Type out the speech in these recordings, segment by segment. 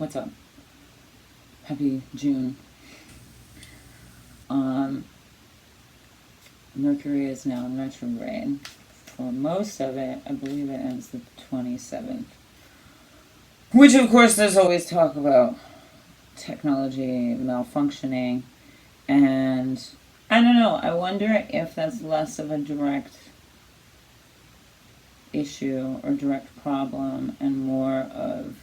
What's up? Happy June. Mercury is now in retrograde. For most of it, I believe it ends the 27th. Which, of course, there's always talk about technology malfunctioning. And I don't know, I wonder if that's less of a direct issue or direct problem and more of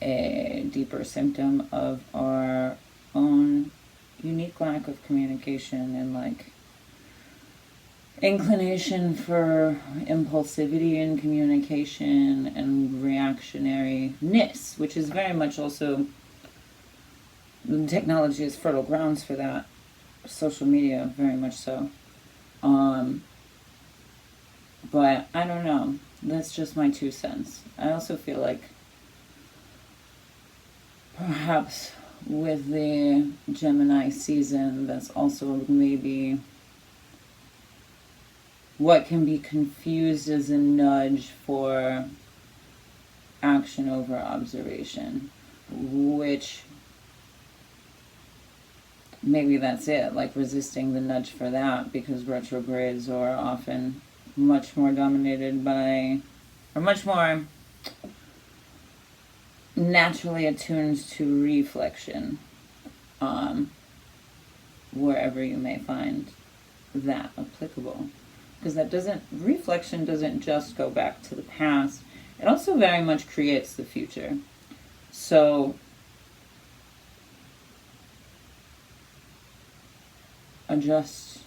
a deeper symptom of our own unique lack of communication and like inclination for impulsivity in communication and reactionariness, which is very much also, technology is fertile grounds for that. Social media, very much so. But I don't know. That's just my 2 cents. I also feel like perhaps with the Gemini season, that's also maybe what can be confused as a nudge for action over observation, which maybe that's it, like resisting the nudge for that, because retrogrades are often much more dominated by, or much more naturally attuned to reflection, wherever you may find that applicable. Because reflection doesn't just go back to the past, it also very much creates the future. So adjust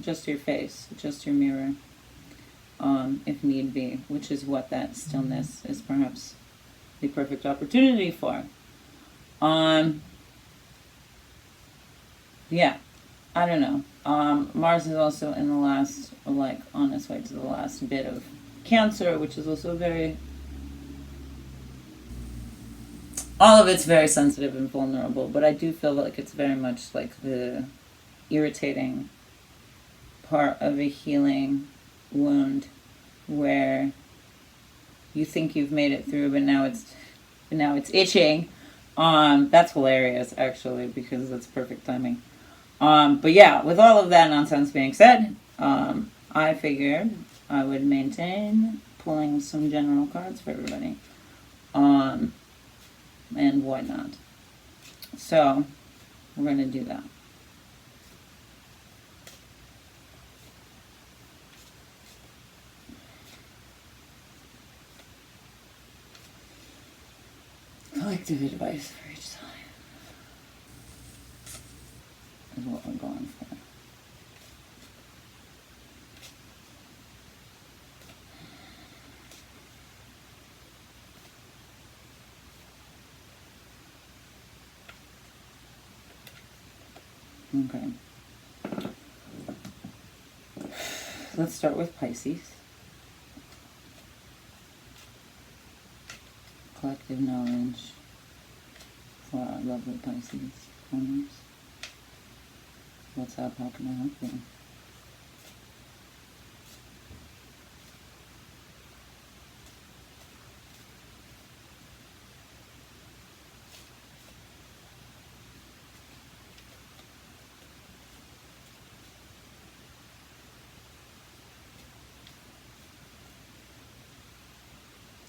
your face, adjust your mirror, if need be, which is what that stillness is perhaps the perfect opportunity for. Yeah, I don't know. Mars is also in the last, like, on its way to the last bit of Cancer, which is also all of it's very sensitive and vulnerable, but I do feel like it's very much like the irritating part of a healing wound where you think you've made it through, but now it's itching. That's hilarious, actually, because that's perfect timing. But yeah, with all of that nonsense being said, I figured I would maintain pulling some general cards for everybody. And whatnot. So, we're going to do that. Collective advice for each sign is what we're going for. Okay. Let's start with Pisces. Collective knowledge for our lovely Pisces owners. What's up? How can I help you?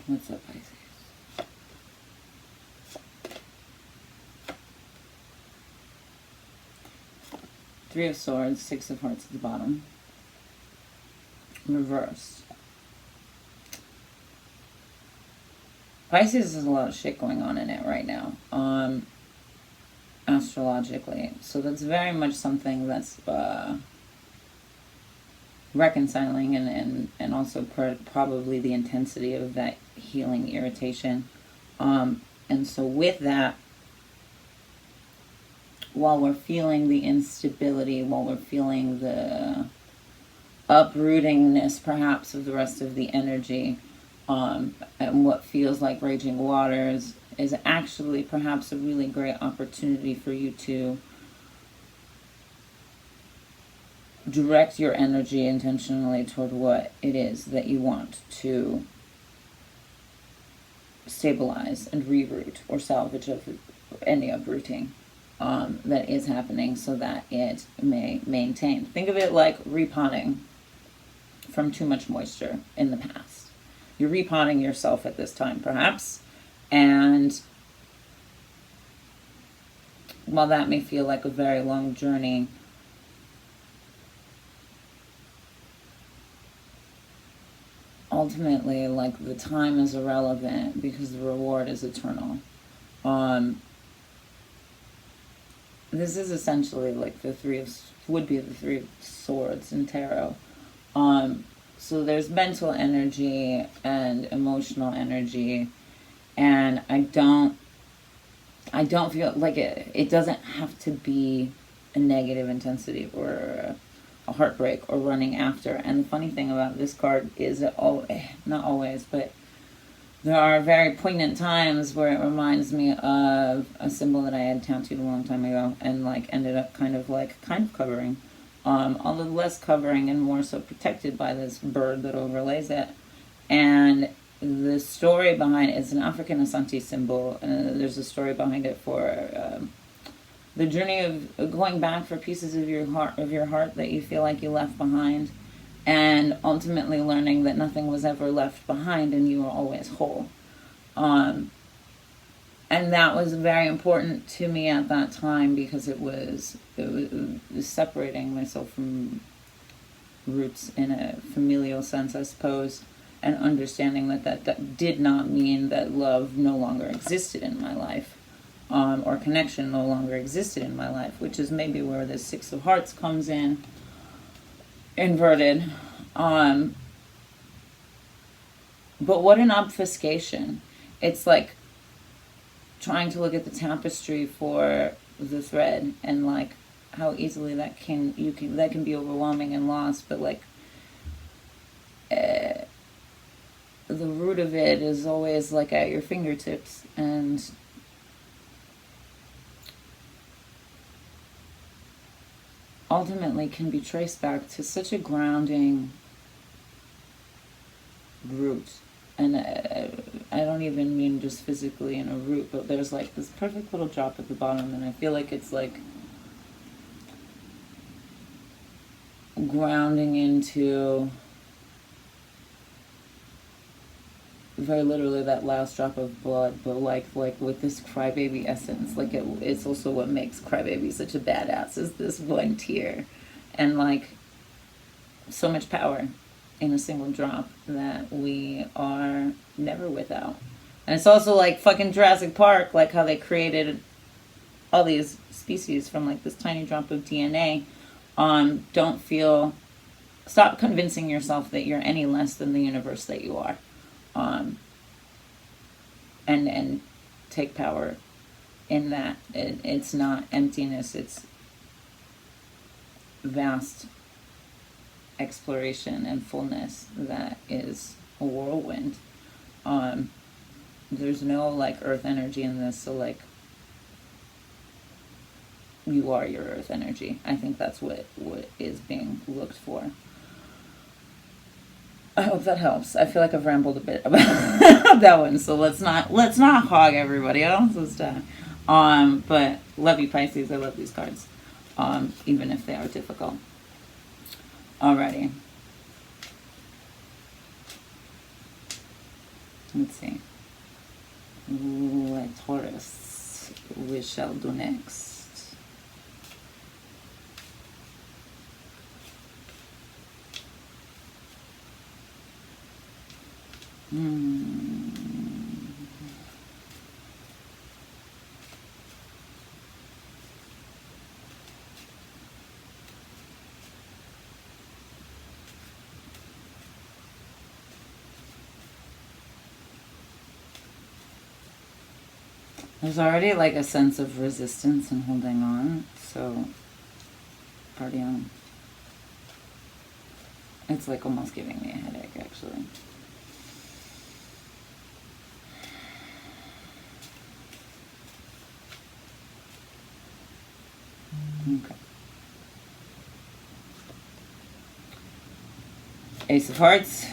What's up, Pisces? Three of Swords, Six of Hearts at the bottom. Reversed. Pisces has a lot of shit going on in it right now, astrologically. So that's very much something that's reconciling and also probably the intensity of that healing irritation. And so with that, while we're feeling the instability, while we're feeling the uprootingness perhaps of the rest of the energy, and what feels like raging waters is actually perhaps a really great opportunity for you to direct your energy intentionally toward what it is that you want to stabilize and reroot or salvage of any uprooting that is happening so that it may maintain. Think of it like repotting from too much moisture in the past. You're repotting yourself at this time, perhaps, and while that may feel like a very long journey, ultimately, like, the time is irrelevant because the reward is eternal. This is essentially like the would be the Three of Swords in tarot. So there's mental energy and emotional energy, and I don't feel like it doesn't have to be a negative intensity or a heartbreak or running after. And the funny thing about this card is that not always, but there are very poignant times where it reminds me of a symbol that I had tattooed a long time ago and like ended up kind of covering. Although less covering and more so protected by this bird that overlays it. And the story behind it's an African Asante symbol, and there's a story behind it for the journey of going back for pieces of your heart that you feel like you left behind, and ultimately learning that nothing was ever left behind and you were always whole. And that was very important to me at that time because it was separating myself from roots in a familial sense, I suppose, and understanding that did not mean that love no longer existed in my life, or connection no longer existed in my life, which is maybe where the Six of Hearts comes in, inverted. But what an obfuscation. It's like trying to look at the tapestry for the thread, and like how easily that can be overwhelming and lost, but like the root of it is always like at your fingertips, and ultimately can be traced back to such a grounding root. And I don't even mean just physically in a root, but there's like this perfect little drop at the bottom, and I feel like it's like grounding into very literally that last drop of blood, but like with this crybaby essence. Like it's also what makes crybaby such a badass, is this one tear, and like so much power in a single drop that we are never without. And it's also like fucking Jurassic Park, like how they created all these species from like this tiny drop of DNA. Stop convincing yourself that you're any less than the universe that you are. And take power in that. It's not emptiness, it's vast exploration and fullness that is a whirlwind. There's no like earth energy in this, so like you are your earth energy. I think that's what is being looked for. I hope that helps. I feel like I've rambled a bit about that one, so let's not hog everybody else. But love you, Pisces. I love these cards, even if they are difficult. Alrighty. Let's see. What Taurus we shall do next. There's already like a sense of resistance and holding on, so party on. It's like almost giving me a headache, actually. Okay. Ace of Hearts.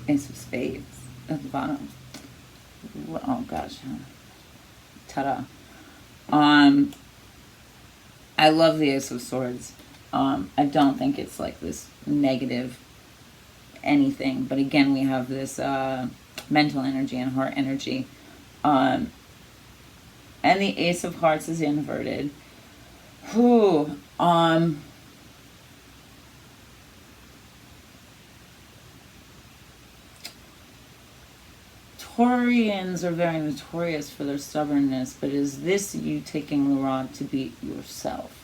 Ace of Spades. at the bottom. Oh gosh. Ta-da. I love the Ace of Swords. I don't think it's like this negative anything, but again, we have this mental energy and heart energy. And the Ace of Hearts is inverted. Whew. Taurians are very notorious for their stubbornness, but is this you taking the rod to beat yourself?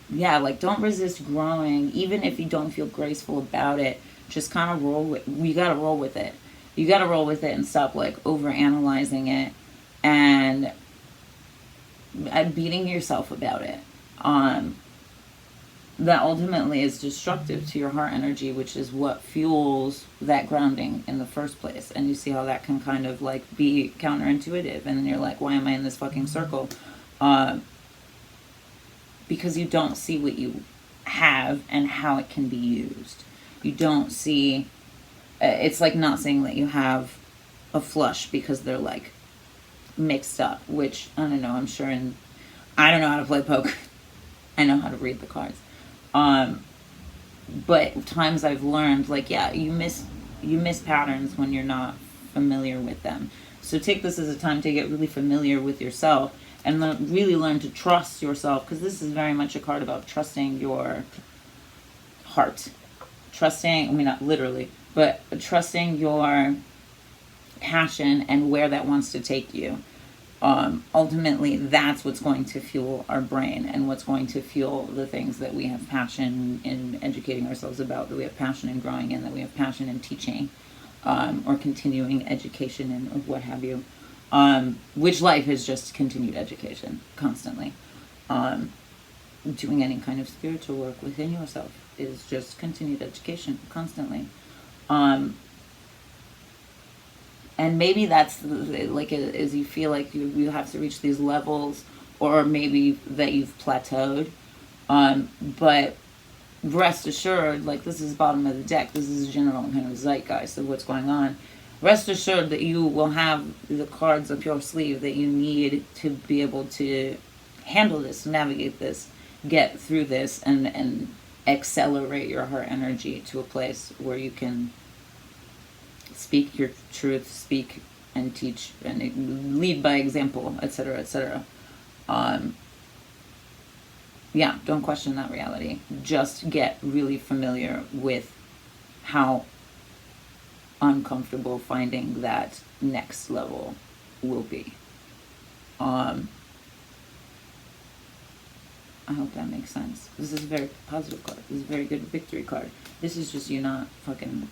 Yeah, like don't resist growing, even if you don't feel graceful about it. Just kind of roll with. You gotta roll with it. You gotta roll with it and stop like over analyzing it and beating yourself about it. That ultimately is destructive to your heart energy, which is what fuels that grounding in the first place. And you see how that can kind of like be counterintuitive, and then you're like, why am I in this fucking circle? Because you don't see what you have and how it can be used. You don't see, it's like not saying that you have a flush because they're like mixed up, which I don't know, I'm sure I don't know how to play poker. I know how to read the cards. But times I've learned, like, yeah, you miss patterns when you're not familiar with them. So take this as a time to get really familiar with yourself and really learn to trust yourself, because this is very much a card about trusting your heart. Trusting, I mean, not literally, but trusting your passion and where that wants to take you. Ultimately, that's what's going to fuel our brain and what's going to fuel the things that we have passion in educating ourselves about, that we have passion in growing in, that we have passion in teaching, or continuing education and or what have you. Which life is just continued education constantly. Doing any kind of spiritual work within yourself is just continued education constantly. And maybe that's like as you feel like you have to reach these levels, or maybe that you've plateaued. But rest assured, like this is bottom of the deck. This is a general kind of zeitgeist of what's going on. Rest assured that you will have the cards up your sleeve that you need to be able to handle this, navigate this, get through this, and accelerate your heart energy to a place where you can speak your truth, speak and teach and lead by example, etc., etc. Yeah, don't question that reality. Just get really familiar with how uncomfortable finding that next level will be. I hope that makes sense. This is a very positive card. This is a very good victory card. This is just you not fucking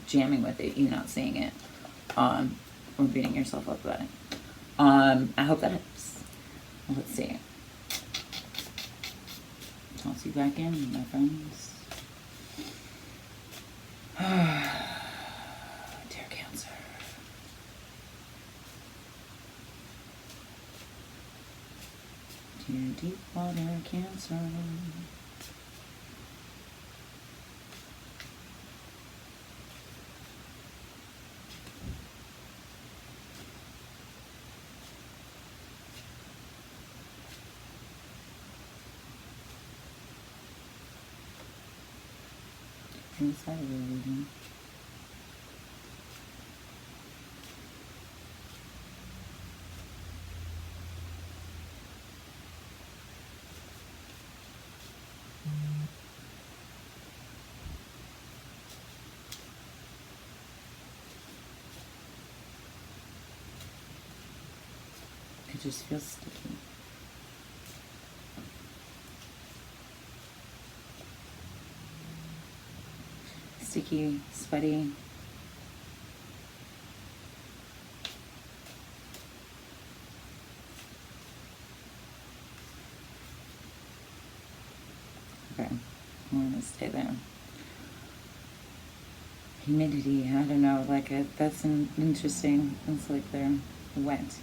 jamming with it, you not seeing it, or beating yourself up about it. I hope that helps. Let's see. Toss you back in, my friends. Dear Cancer. Dear deep water Cancer. Inside of your reading. It just feels sticky. Sticky, sweaty. Okay, I'm gonna stay there. Humidity, I don't know, like that's an interesting, it's like they're wet.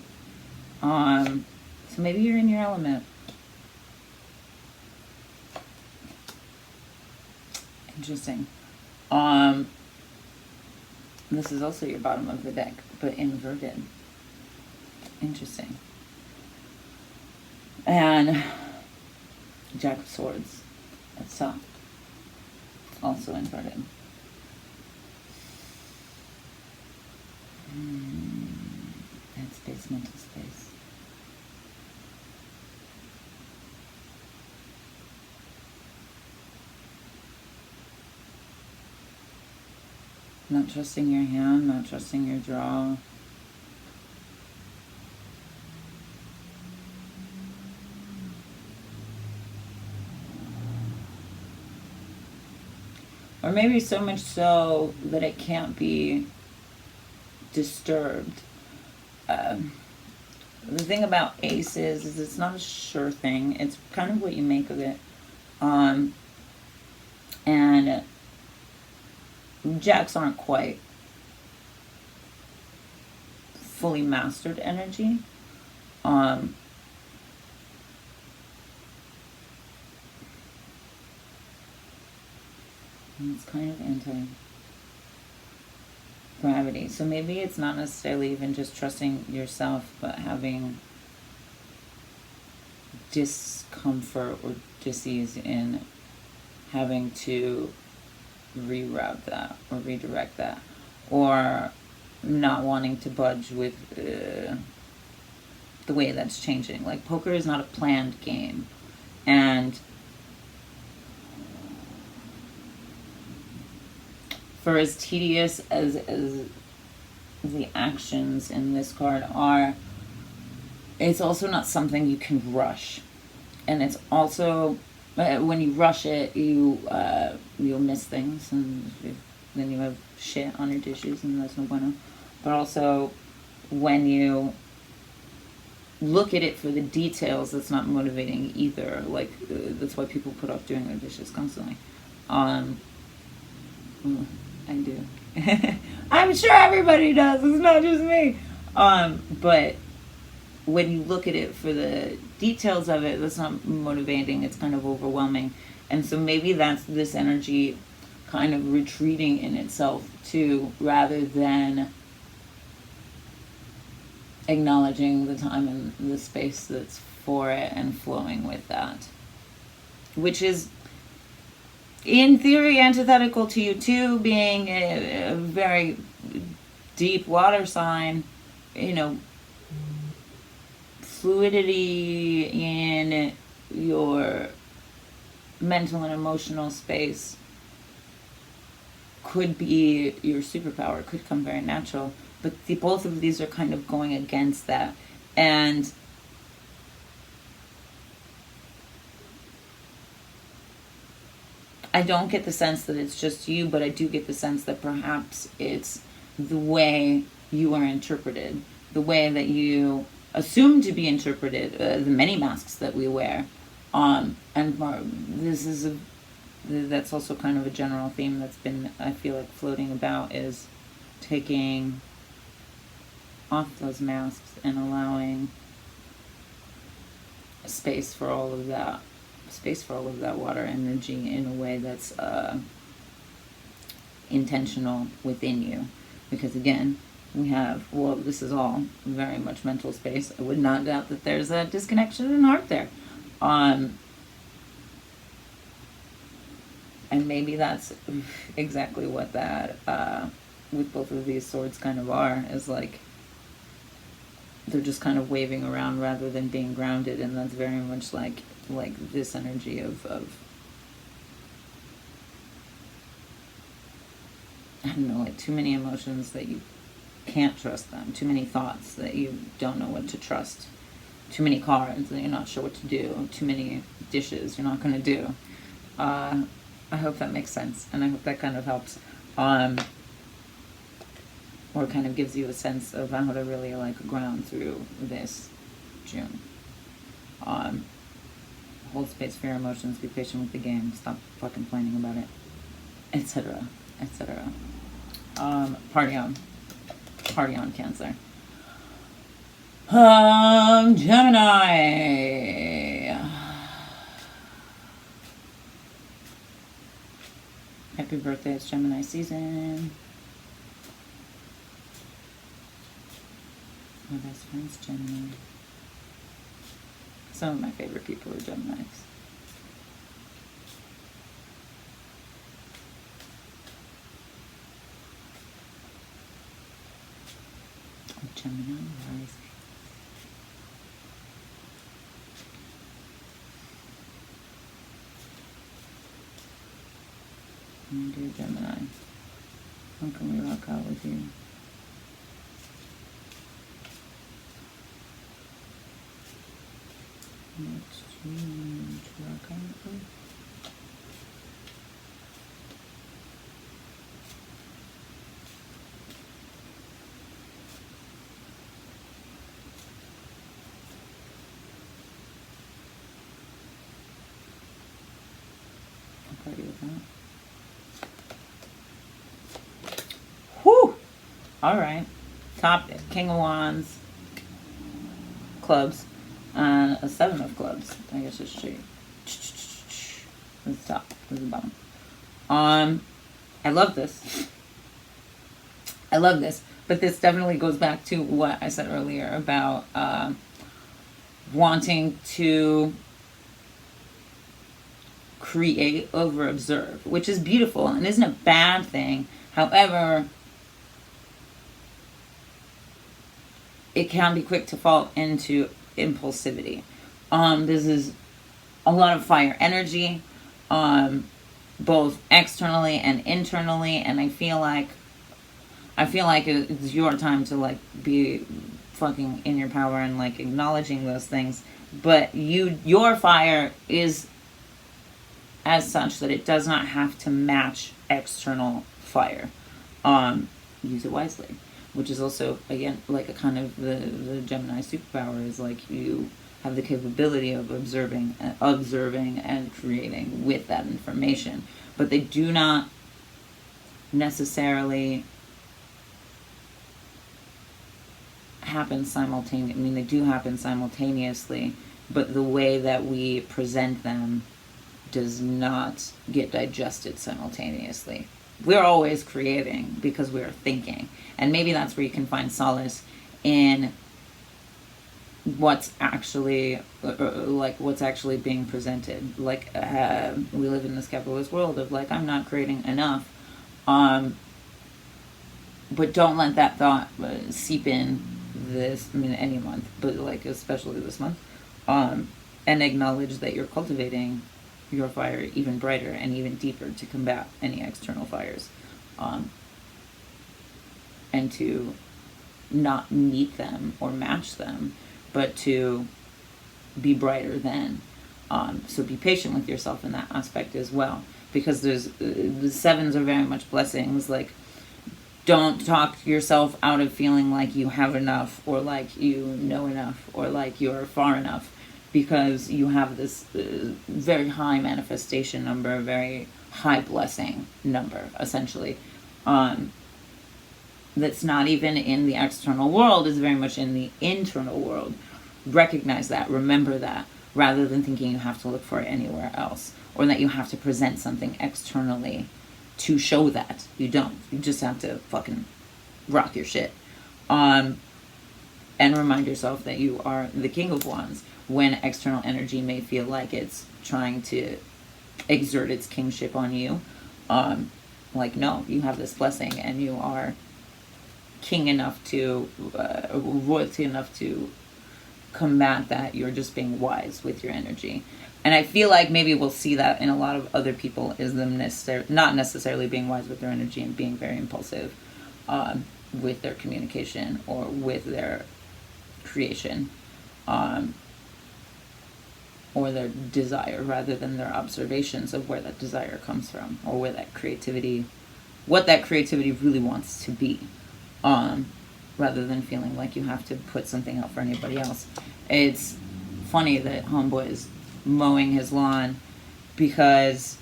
So maybe you're in your element. Interesting. This is also your bottom of the deck, but inverted. Interesting. And Jack of Swords at top. Also inverted. Head space, mental space. Not trusting your hand, not trusting your draw. Or maybe so much so that it can't be disturbed. The thing about aces is it's not a sure thing. It's kind of what you make of it. And jacks aren't quite fully mastered energy. It's kind of anti-gravity. So maybe it's not necessarily even just trusting yourself, but having discomfort or dis-ease in having to reroute that or redirect that, or not wanting to budge with the way that's changing. Like, poker is not a planned game, and for as tedious as the actions in this card are, it's also not something you can rush. And it's also, when you rush it, you'll miss things, and then you have shit on your dishes, and that's no bueno. But also, when you look at it for the details, that's not motivating either. Like, that's why people put off doing their dishes constantly. I do. I'm sure everybody does. It's not just me. But when you look at it for the details of it, that's not motivating. It's kind of overwhelming. And so maybe that's this energy kind of retreating in itself too, rather than acknowledging the time and the space that's for it and flowing with that. Which is, in theory, antithetical to you too, being a very deep water sign. You know, fluidity in your mental and emotional space could be your superpower, could come very natural. But both of these are kind of going against that. And I don't get the sense that it's just you, but I do get the sense that perhaps it's the way you are interpreted, the way that you assume to be interpreted, the many masks that we wear. And this is that's also kind of a general theme that's been, I feel like, floating about, is taking off those masks and allowing space for all of that water energy in a way that's intentional within you. Because again, we have, well, this is all very much mental space. I would not doubt that there's a disconnection in heart there. And maybe that's exactly what that, with both of these swords kind of are, is like, they're just kind of waving around rather than being grounded. And that's very much like this energy of I don't know, like too many emotions that you can't trust them, too many thoughts that you don't know what to trust, too many cards that you're not sure what to do, too many dishes you're not going to do. I hope that makes sense, and I hope that kind of helps, or kind of gives you a sense of how to really like ground through this June. Hold space for your emotions, be patient with the game, stop fucking complaining about it, etc., etc. Party on, Cancer. Gemini. Happy birthday, it's Gemini season. My best friend's Gemini. Some of my favorite people are Geminis. Gemini rising. Dear Gemini, how can we rock out with you? Next change, rock out with you. I'll party with that. All right, top King of Wands, clubs, and a 7 of clubs. I guess it's straight. This is top. This is the bottom. I love this. I love this, but this definitely goes back to what I said earlier about wanting to create over observe, which is beautiful and isn't a bad thing. However, it can be quick to fall into impulsivity. This is a lot of fire energy, both externally and internally, and I feel like it's your time to like be fucking in your power and like acknowledging those things. But your fire is as such that it does not have to match external fire. Use it wisely. Which is also, again, like a kind of the Gemini superpower is like you have the capability of observing and creating with that information. But they do not necessarily happen simultaneously. I mean, they do happen simultaneously, but the way that we present them does not get digested simultaneously. We're always creating because we're thinking. And maybe that's where you can find solace in what's actually, what's actually being presented. Like, we live in this capitalist world of like, I'm not creating enough. But don't let that thought seep in any month, but like, especially this month. And acknowledge that you're cultivating your fire even brighter and even deeper to combat any external fires, and to not meet them or match them, but to be brighter than. So be patient with yourself in that aspect as well, because the 7s are very much blessings. Like, don't talk yourself out of feeling like you have enough or like you know enough or like you're far enough, because you have this very high manifestation number, a very high blessing number, essentially, that's not even in the external world, is very much in the internal world. Recognize that, remember that, rather than thinking you have to look for it anywhere else, or that you have to present something externally to show that. You don't. You just have to fucking rock your shit. And remind yourself that you are the King of Wands, when external energy may feel like it's trying to exert its kingship on you. Like, no, you have this blessing and you are king enough to, royalty enough to combat that. You're just being wise with your energy. And I feel like maybe we'll see that in a lot of other people, is them not necessarily being wise with their energy and being very impulsive with their communication or with their creation. Or their desire, rather than their observations of where that desire comes from, or where that creativity, what that creativity really wants to be, rather than feeling like you have to put something out for anybody else. It's funny that homeboy is mowing his lawn, because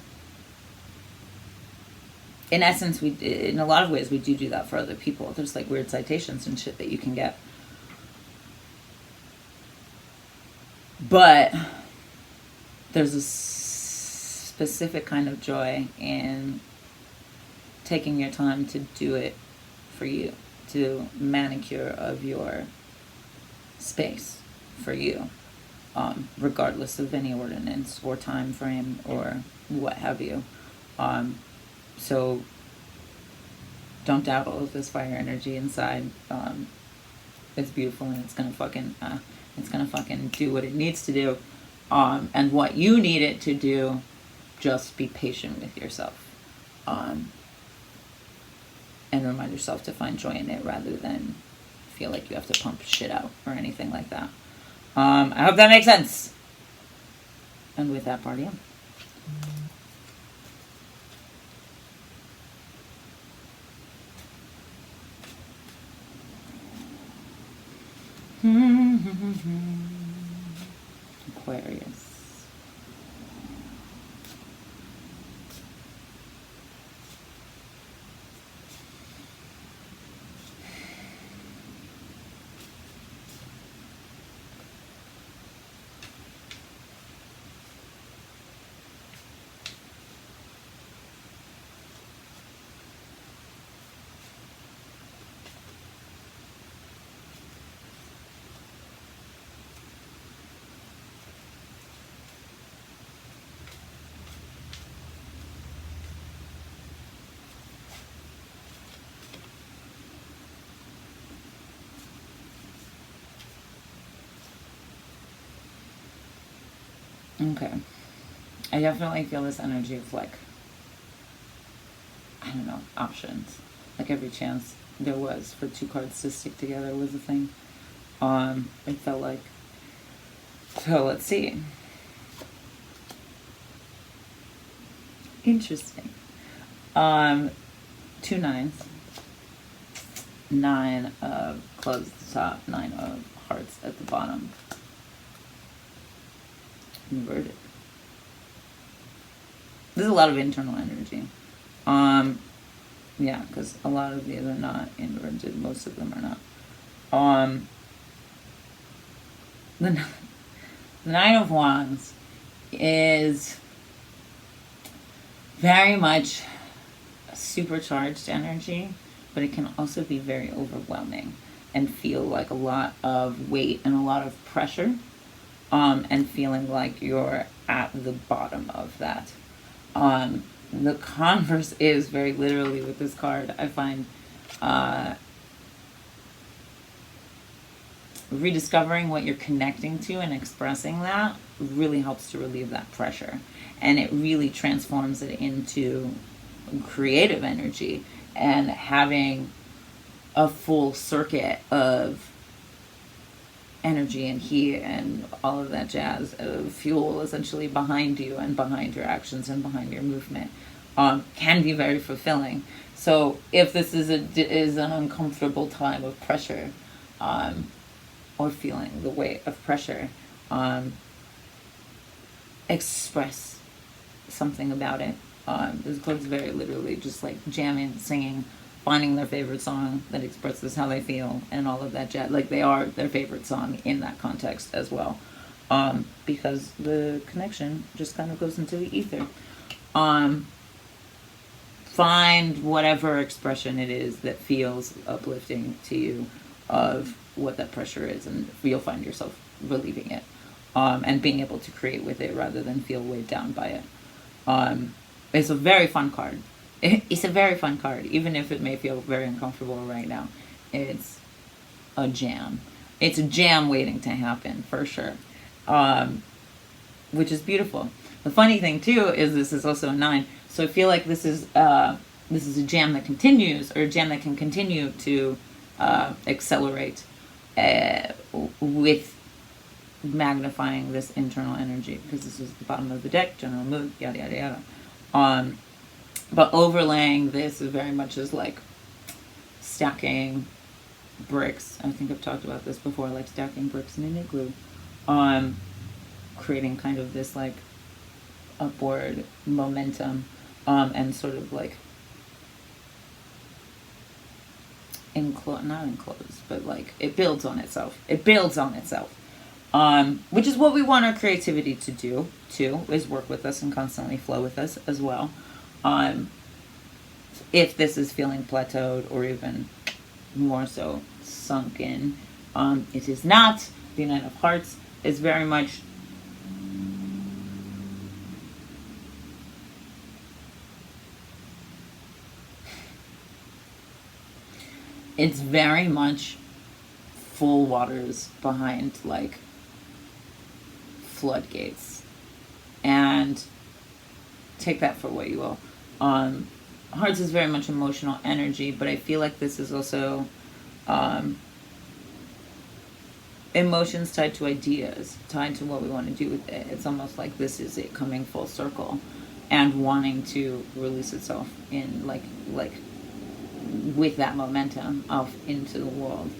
in essence, in a lot of ways, we do that for other people. There's like weird citations and shit that you can get. But there's a specific kind of joy in taking your time to do it for you, to manicure of your space for you, regardless of any ordinance or time frame or what have you. So don't doubt all of this fire energy inside. It's beautiful, and it's gonna fucking do what it needs to do. And what you need it to do, just be patient with yourself. And remind yourself to find joy in it rather than feel like you have to pump shit out or anything like that. I hope that makes sense. And with that, party on. Aquarius. Okay. I definitely feel this energy of like, I don't know, options. Like every chance there was for two cards to stick together was a thing. It felt like. So let's see. Interesting. 2 nines. 9 of clubs at the top, 9 of hearts at the bottom. Inverted. There's a lot of internal energy. Yeah, because a lot of these are not inverted. Most of them are not. The 9 of Wands is very much supercharged energy, but it can also be very overwhelming and feel like a lot of weight and a lot of pressure. And feeling like you're at the bottom of that. The converse is very literally with this card. I find rediscovering what you're connecting to and expressing that really helps to relieve that pressure. And it really transforms it into creative energy, and having a full circuit of energy and heat and all of that jazz of fuel essentially behind you and behind your actions and behind your movement can be very fulfilling. So if this is an uncomfortable time of pressure, or feeling the weight of pressure, express something about it. This card's very literally just like jamming, singing, finding their favorite song that expresses how they feel and all of that jazz. Like they are their favorite song in that context as well. Because the connection just kind of goes into the ether. Find whatever expression it is that feels uplifting to you of what that pressure is, and you'll find yourself relieving it. And being able to create with it rather than feel weighed down by it. It's a very fun card. It's a very fun card, even if it may feel very uncomfortable right now. It's a jam. It's a jam waiting to happen, for sure. Which is beautiful. The funny thing, too, is this is also a 9. So I feel like this is a jam that continues, or a jam that can continue to accelerate with magnifying this internal energy, because this is the bottom of the deck, general mood, yada, yada, yada. But overlaying this is very much as like stacking bricks. I think I've talked about this before, like stacking bricks in an igloo. Creating kind of this like upward momentum, and sort of like not enclosed, but like it builds on itself. It builds on itself. Which is what we want our creativity to do too, is work with us and constantly flow with us as well. if this is feeling plateaued or even more so sunken. It is not. The Nine of Hearts is very much it's very much full waters behind, like, floodgates. And take that for what you will. Hearts is very much emotional energy, but I feel like this is also emotions tied to ideas, tied to what we want to do with it. It's almost like this is it coming full circle and wanting to release itself in like with that momentum off into the world.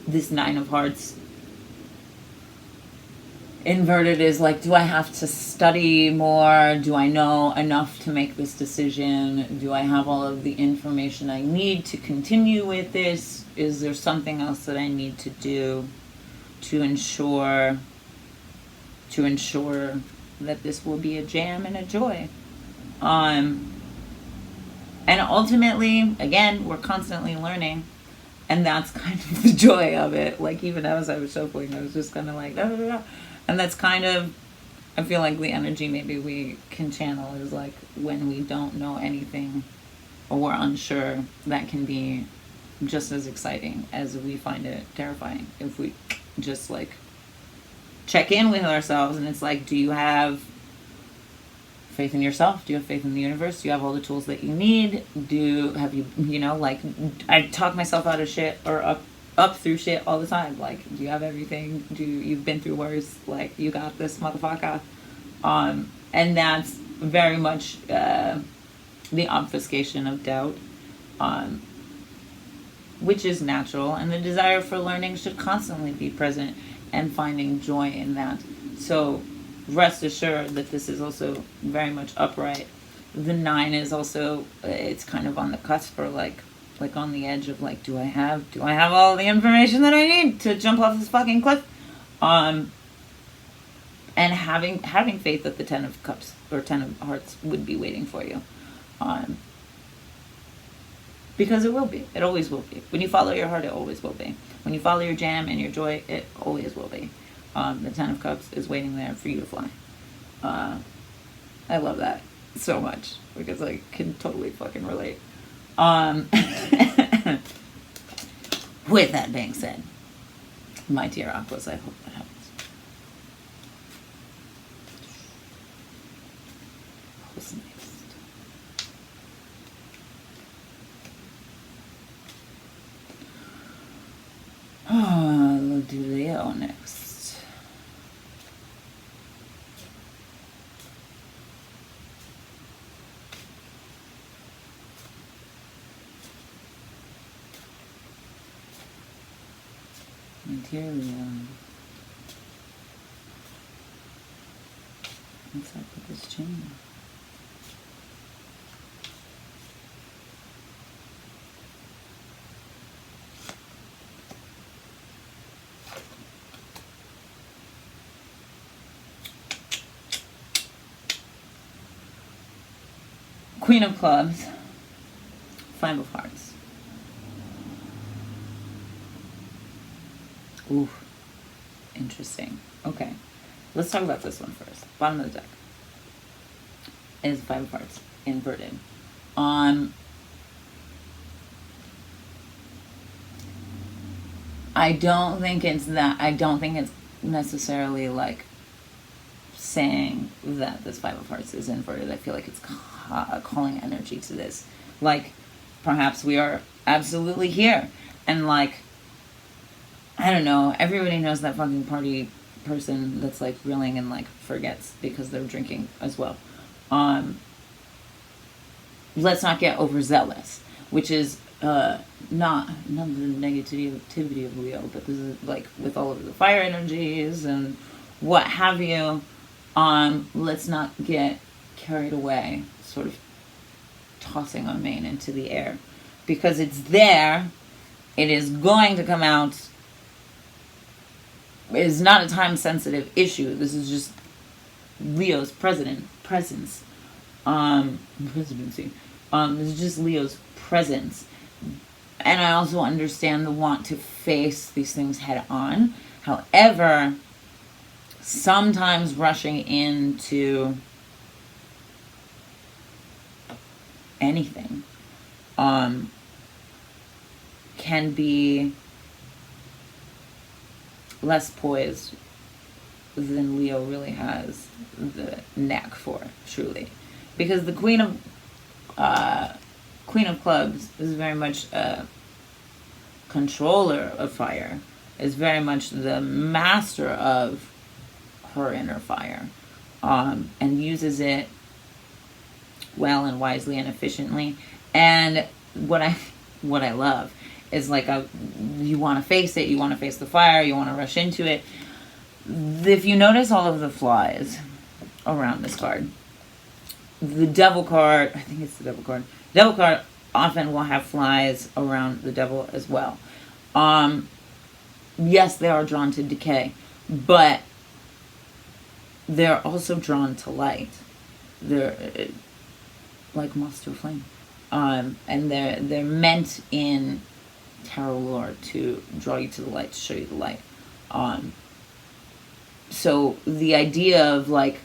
This Nine of Hearts inverted is like, do I have to study more? Do I know enough to make this decision? Do I have all of the information I need to continue with this? Is there something else that I need to do to ensure that this will be a jam and a joy? And ultimately, again, we're constantly learning. And that's kind of the joy of it. Like, even as I was shuffling, I was just kind of like, da, da, da. And that's kind of, I feel like the energy maybe we can channel is like when we don't know anything or we're unsure, that can be just as exciting as we find it terrifying. If we just like check in with ourselves and it's like, do you have faith in yourself? Do you have faith in the universe? Do you have all the tools that you need? Have you, like, I talk myself out of shit or up through shit all the time. Like, do you have everything? You've been through worse? Like, you got this, motherfucker. And that's very much the obfuscation of doubt, which is natural. And the desire for learning should constantly be present and finding joy in that. So rest assured that this is also very much upright. The 9 is also, it's kind of on the cusp, or like on the edge of like, do I have all the information that I need to jump off this fucking cliff? And having faith that the 10 of Cups or 10 of Hearts would be waiting for you. Because it will be. It always will be. When you follow your heart, it always will be. When you follow your jam and your joy, it always will be. The 10 of Cups is waiting there for you to fly. I love that so much because I can totally fucking relate. With that being said, my dear Aquas, I hope that helps. Who's next? We'll do Leo next. Dear Leo, what's up with this chain? Queen of Clubs, 5 of Hearts. Ooh, interesting. Okay, let's talk about this one first. Bottom of the deck is 5 of Hearts, inverted. I don't think it's necessarily like saying that this 5 of Hearts is inverted. I feel like it's calling energy to this. Like, perhaps we are absolutely here, and like, I don't know, everybody knows that fucking party person that's like reeling and like forgets because they're drinking as well. Let's not get overzealous, which is not the negativity of Leo, but this is like with all of the fire energies and what have you. Let's not get carried away, sort of tossing our mane into the air, because it's there. It is going to come out. It is not a time-sensitive issue. This is just Leo's presence. Presidency. It's just Leo's presence. And I also understand the want to face these things head on. However, sometimes rushing into anything can be less poised than Leo really has the knack for, truly. Because the Queen of Clubs is very much a controller of fire, is very much the master of her inner fire, and uses it well and wisely and efficiently. And what I love is like you want to face it, you want to face the fire, you want to rush into it. If you notice all of the flies around this card, the devil card, I think it's the devil card. Devil card often will have flies around the devil as well. Yes, they are drawn to decay, but they're also drawn to light. They're like moths to a flame. And they're meant in tarot lore to draw you to the light, to show you the light. So the idea of like,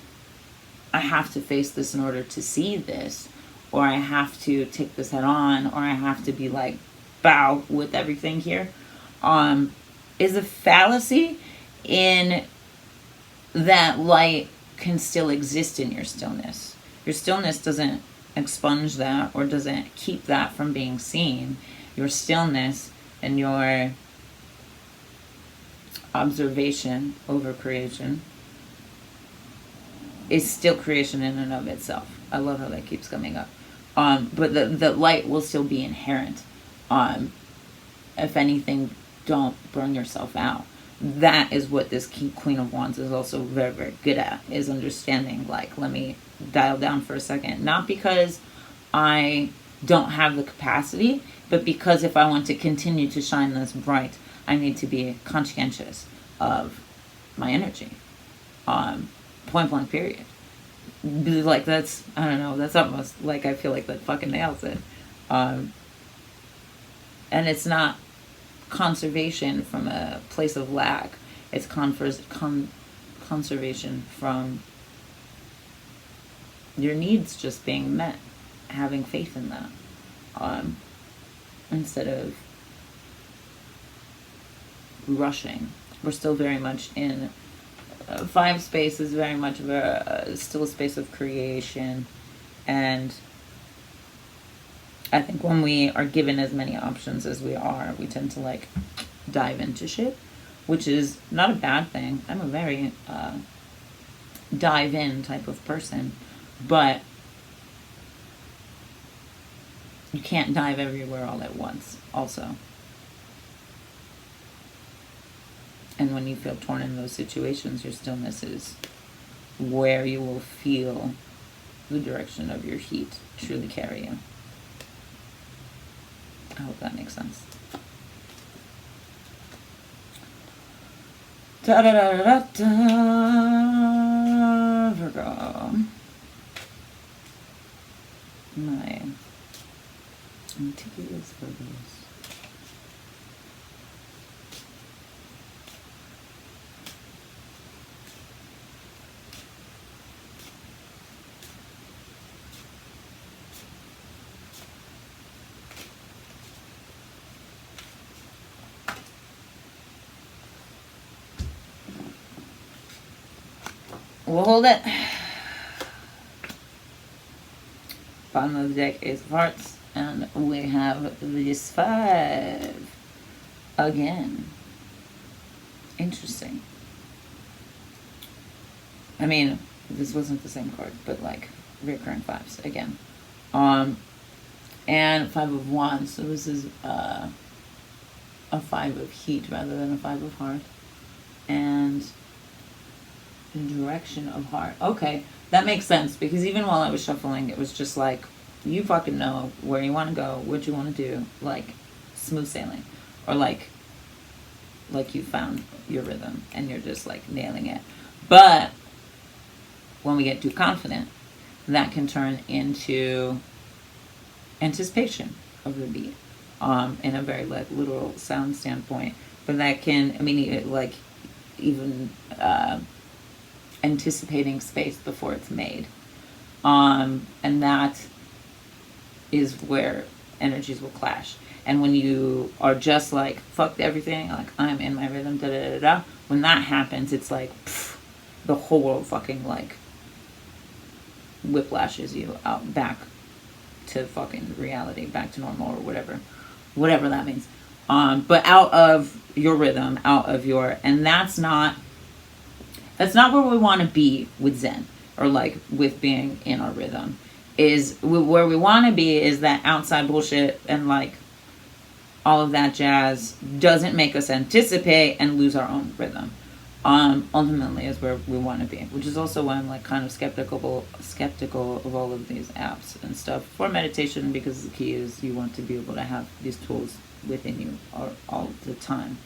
I have to face this in order to see this, or I have to take this head on, or I have to be like, bow with everything here, is a fallacy in that light can still exist in your stillness. Your stillness doesn't expunge that or doesn't keep that from being seen. Your stillness and your observation over creation is still creation in and of itself. I love how that keeps coming up. But the light will still be inherent. If anything, don't burn yourself out. That is what this Queen of Wands is also very, very good at, is understanding, like, let me dial down for a second. Not because I don't have the capacity, but because if I want to continue to shine this bright, I need to be conscientious of my energy. Point blank period. Like, that's, I don't know, that's almost like, I feel like that fucking nails it. And it's not conservation from a place of lack. It's conservation from your needs just being met, having faith in that, instead of rushing. We're still very much in five space is very much of still a space of creation, and I think when we are given as many options as we are, we tend to like dive into shit, which is not a bad thing. I'm a very dive in type of person, but you can't dive everywhere all at once also. And when you feel torn in those situations, your stillness is where you will feel the direction of your heat truly carry you. I hope that makes sense. Da-da-da-da-da. Virgo. My meticulous Virgos. We'll hold it. Bottom of the deck is of hearts, and we have this 5 again. Interesting. I mean, this wasn't the same card, but like recurring 5s again. And 5 of Wands. So this is a 5 of heat rather than a 5 of heart, and the direction of heart. Okay, that makes sense, because even while I was shuffling, it was just like, you fucking know where you want to go, what you want to do, like smooth sailing, or like you found your rhythm and you're just like nailing it. But when we get too confident, that can turn into anticipation of the beat, in a very like literal sound standpoint. But that can, I mean, like even anticipating space before it's made, and that is where energies will clash. And when you are just like fuck everything, like I'm in my rhythm, da da da da, when that happens, it's like pff, the whole world fucking like whiplashes you out back to fucking reality, back to normal or whatever that means. But out of your rhythm, out of your, and that's not where we want to be with Zen, or like with being in our rhythm. Is where we want to be is that outside bullshit and like all of that jazz doesn't make us anticipate and lose our own rhythm. Ultimately is where we want to be, which is also why I'm like kind of skeptical of all of these apps and stuff for meditation, because the key is you want to be able to have these tools within you all the time.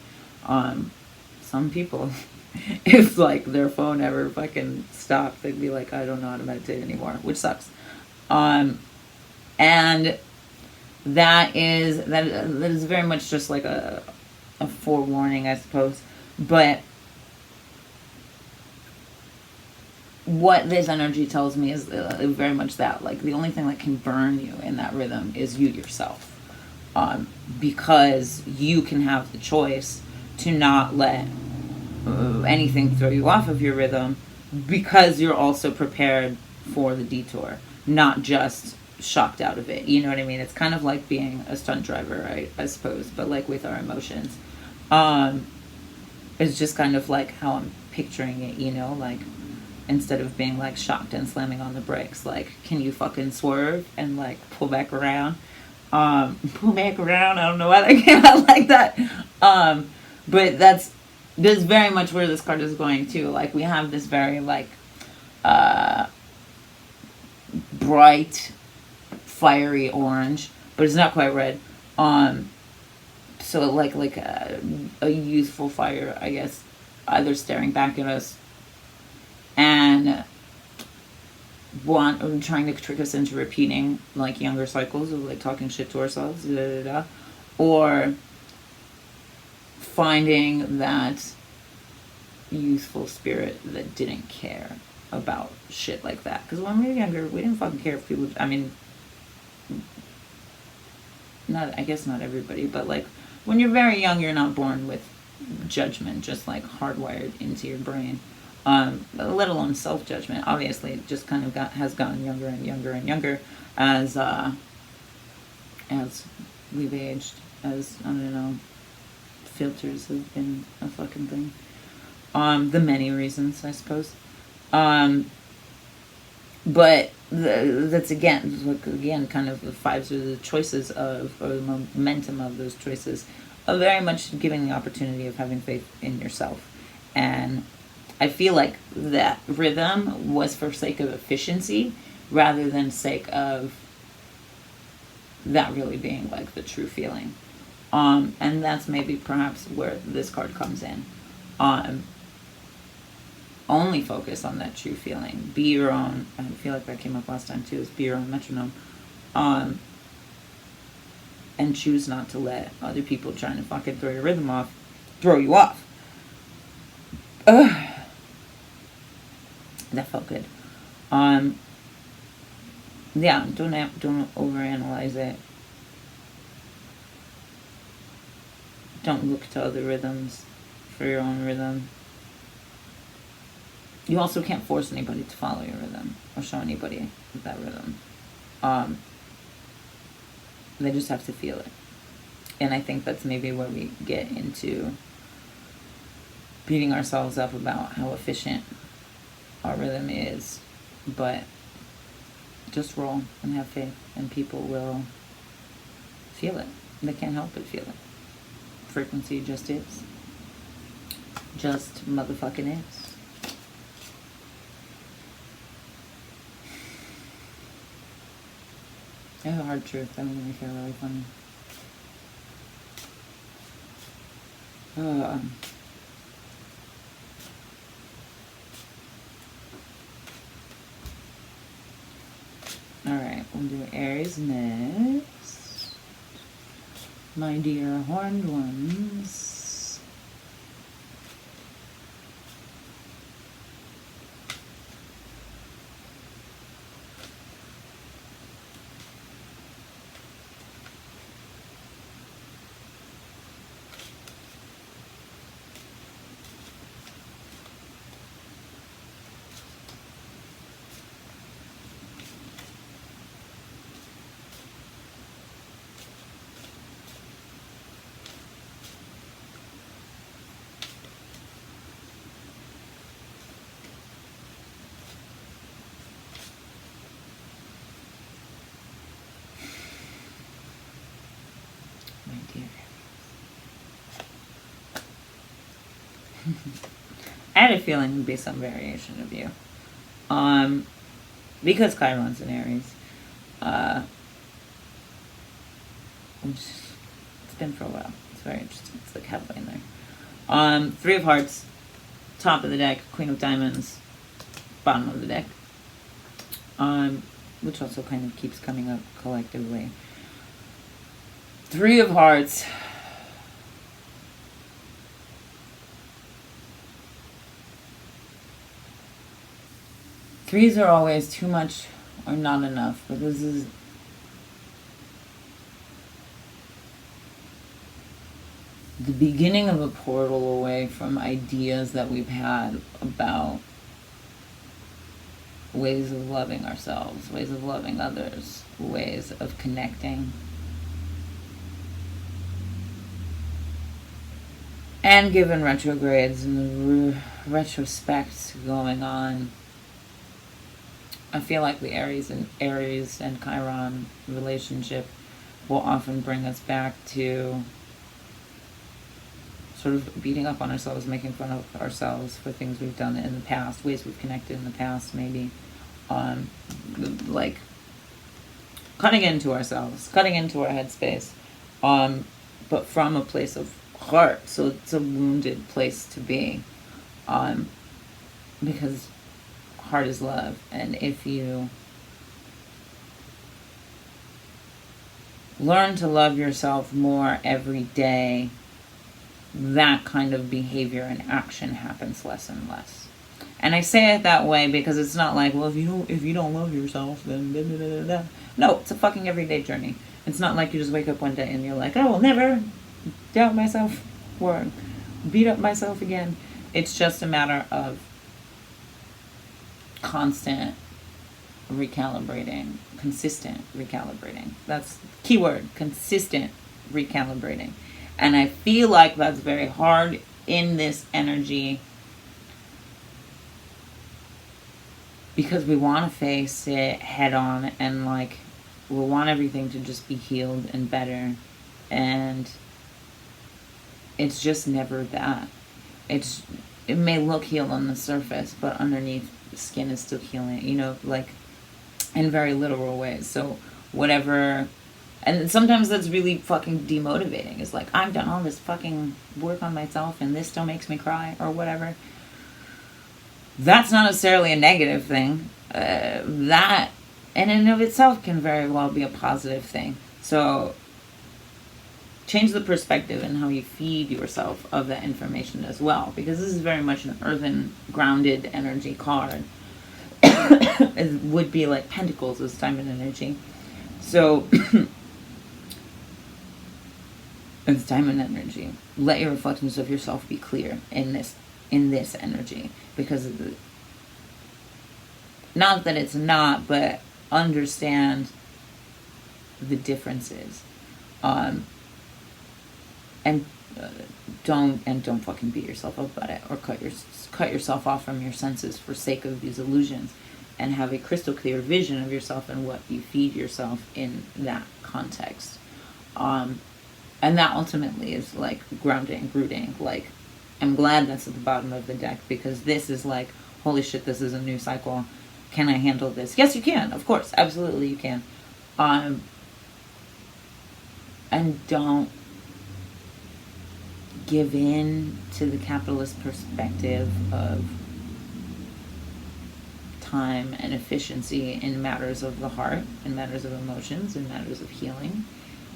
Some people, if like their phone ever fucking stopped, they'd be like, I don't know how to meditate anymore, which sucks. And that is very much just like a forewarning, I suppose. But what this energy tells me is very much that, like, the only thing that can burn you in that rhythm is you yourself. Because you can have the choice to not let anything throw you off of your rhythm, because you're also prepared for the detour, not just shocked out of it. You know what I mean? It's kind of like being a stunt driver, right? I suppose, but like with our emotions. It's just kind of like how I'm picturing it, you know, like instead of being like shocked and slamming on the brakes, like, can you fucking swerve and like pull back around? Pull back around. I don't know why that came out like that. But that's very much where this card is going to. Like, we have this very like bright, fiery orange, but it's not quite red. So like a youthful fire, I guess, either staring back at us and trying to trick us into repeating like younger cycles of like talking shit to ourselves, or finding that youthful spirit that didn't care about shit like that. Because when we were younger, we didn't fucking care if people, I mean, I guess not everybody, but like when you're very young, you're not born with judgment just like hardwired into your brain. Let alone self-judgment. Obviously, it just kind of has gotten younger and younger and younger as we've aged, as, I don't know, filters have been a fucking thing. The many reasons, I suppose. But that's again kind of the fives are the choices of, or the momentum of those choices, of very much giving the opportunity of having faith in yourself. And I feel like that rhythm was for sake of efficiency rather than sake of that really being like the true feeling. And that's maybe perhaps where this card comes in. Only focus on that true feeling. Be your own. I feel like that came up last time too. Is be your own metronome. And choose not to let other people trying to fucking throw your rhythm off throw you off. That felt good. Yeah, don't overanalyze it. Don't look to other rhythms for your own rhythm. You also can't force anybody to follow your rhythm or show anybody that rhythm. They just have to feel it. And I think that's maybe where we get into beating ourselves up about how efficient our rhythm is. But just roll and have faith, and people will feel it. They can't help but feel it. Frequency just is. Just motherfucking is. I have a hard truth. That made me feel really funny. We'll do Aries next. My dear horned ones. I had a feeling there'd be some variation of you. Because Chiron's in Aries. It's been for a while. It's very interesting. It's like halfway in there. Three of Hearts, top of the deck, Queen of Diamonds, bottom of the deck. Which also kind of keeps coming up collectively. Three of Hearts. Threes are always too much or not enough, but this is the beginning of a portal away from ideas that we've had about ways of loving ourselves, ways of loving others, ways of connecting. And given retrogrades and the retrospect going on, I feel like the Aries and Chiron relationship will often bring us back to sort of beating up on ourselves, making fun of ourselves for things we've done in the past, ways we've connected in the past, maybe. Like cutting into ourselves, cutting into our headspace, but from a place of heart. So it's a wounded place to be, because heart is love, and if you learn to love yourself more every day, that kind of behavior and action happens less and less. And I say it that way because it's not like, well, if you don't love yourself, then da, da, da, da, da. No, it's a fucking everyday journey. It's not like you just wake up one day and you're like, I will never doubt myself or beat up myself again. It's just a matter of constant recalibrating, consistent recalibrating. That's the key word, consistent recalibrating. And I feel like that's very hard in this energy because we want to face it head on, and like we want everything to just be healed and better, and it's just never that. It may look healed on the surface, but underneath the skin is still healing, you know, like in very literal ways. So whatever, and sometimes that's really fucking demotivating. It's like, I've done all this fucking work on myself and this still makes me cry or whatever. That's not necessarily a negative thing. That in and of itself can very well be a positive thing. So change the perspective and how you feed yourself of that information as well, because this is very much an earthen, grounded energy card. It would be like Pentacles as diamond energy. So it's diamond energy. Let your reflections of yourself be clear in this energy, because of the, not that it's not, but understand the differences. And don't fucking beat yourself up about it, or cut yourself off from your senses for sake of these illusions, and have a crystal clear vision of yourself and what you feed yourself in that context. And that ultimately is like grounding, rooting. Like, I'm glad that's at the bottom of the deck, because this is like, holy shit, this is a new cycle. Can I handle this? Yes, you can. Of course, absolutely you can. And don't give in to the capitalist perspective of time and efficiency in matters of the heart, in matters of emotions, in matters of healing,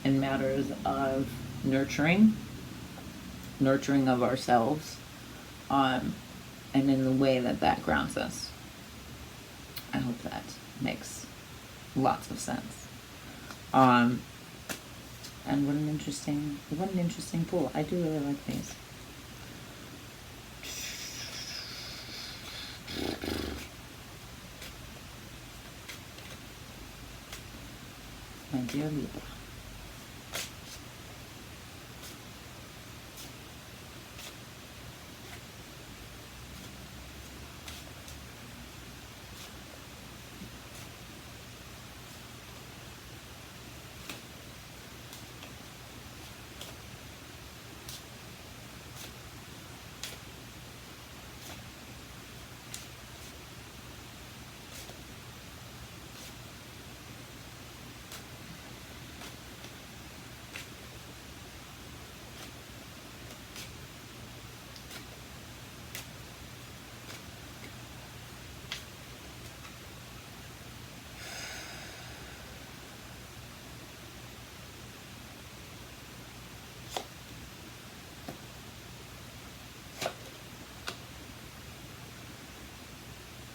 in matters of nurturing of ourselves, and in the way that that grounds us. I hope that makes lots of sense. And what an interesting pool. I do really like these. My dear Libra.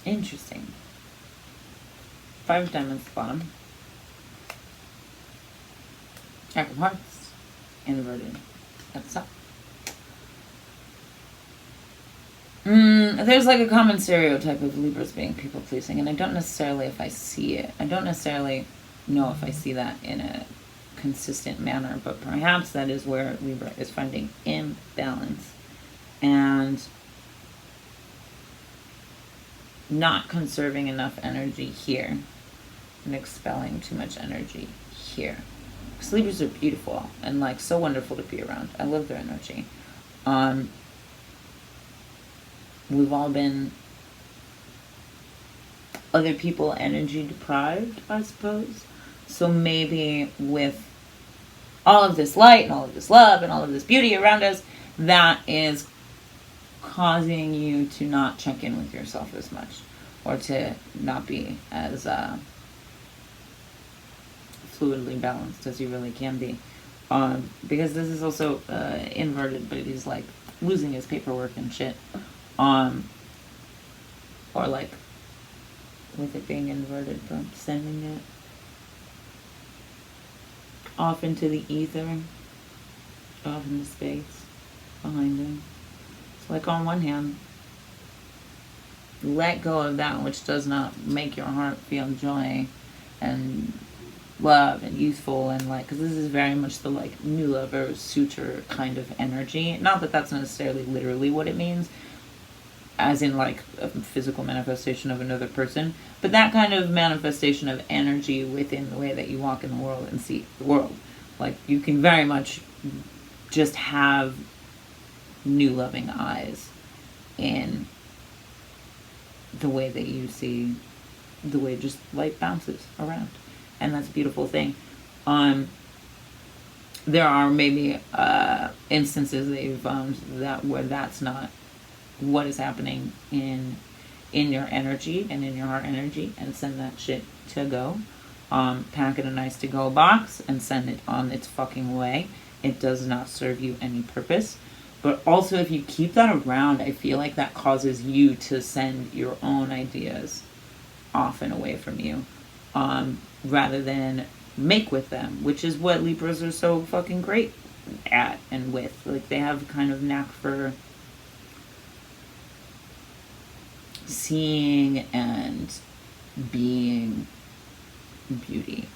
Interesting. 5 of diamonds at the bottom. Jack of hearts. Inverted at the top. There's like a common stereotype of Libras being people pleasing, and I don't necessarily if I see it. I don't necessarily know if I see that in a consistent manner, but perhaps that is where Libra is finding imbalance and not conserving enough energy here and expelling too much energy here. Because Libras are beautiful and like so wonderful to be around. I love their energy. We've all been other people energy deprived, I suppose. So maybe with all of this light and all of this love and all of this beauty around us, that is causing you to not check in with yourself as much, or to not be as fluidly balanced as you really can be. Because this is also inverted, but he's like losing his paperwork and shit. Or like with it being inverted, but sending it off into the ether, off into space behind him. So like on one hand, let go of that which does not make your heart feel joy and love and youthful, and like, because this is very much the like new lover suitor kind of energy. Not that that's necessarily literally what it means, as in like a physical manifestation of another person, but that kind of manifestation of energy within the way that you walk in the world and see the world. Like you can very much just have new loving eyes in the way that you see the way just light bounces around, and that's a beautiful thing. There are maybe instances that you've found that where that's not what is happening in your energy and in your heart energy, and send that shit to go. Pack it in a nice to-go box and send it on its fucking way. It does not serve you any purpose. But also, if you keep that around, I feel like that causes you to send your own ideas off and away from you, rather than make with them, which is what Libras are so fucking great at and with. Like, they have kind of knack for seeing and being beauty,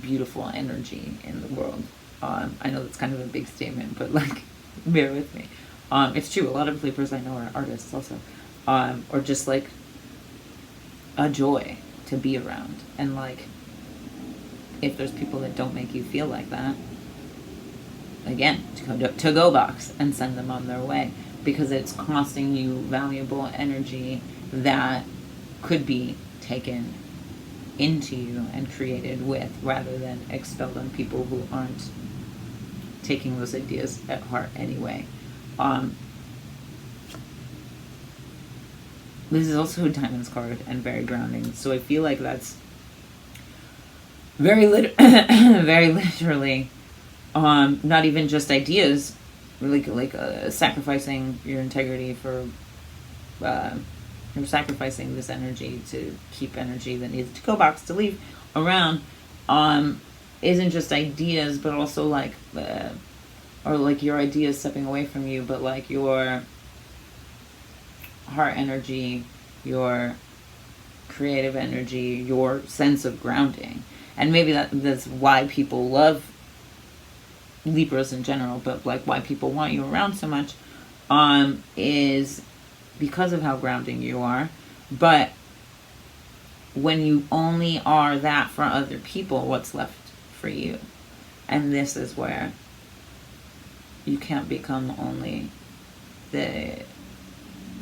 beautiful energy in the world. I know that's kind of a big statement, but like, bear with me. It's true. A lot of Libras I know are artists also, or just like a joy to be around. And like, if there's people that don't make you feel like that, again, to go box and send them on their way, because it's costing you valuable energy that could be taken into you and created with, rather than expelled on people who aren't taking those ideas at heart anyway. This is also a Diamonds card and very grounding. So I feel like that's very very literally, not even just ideas, like sacrificing your integrity for, you're sacrificing this energy to keep energy that needs to go box to leave around, isn't just ideas, but also like, or like your ideas stepping away from you, but like your heart energy, your creative energy, your sense of grounding. And maybe that's why people love Libras in general, but like why people want you around so much, is because of how grounding you are. But when you only are that for other people, what's left for you? And this is where you can't become only the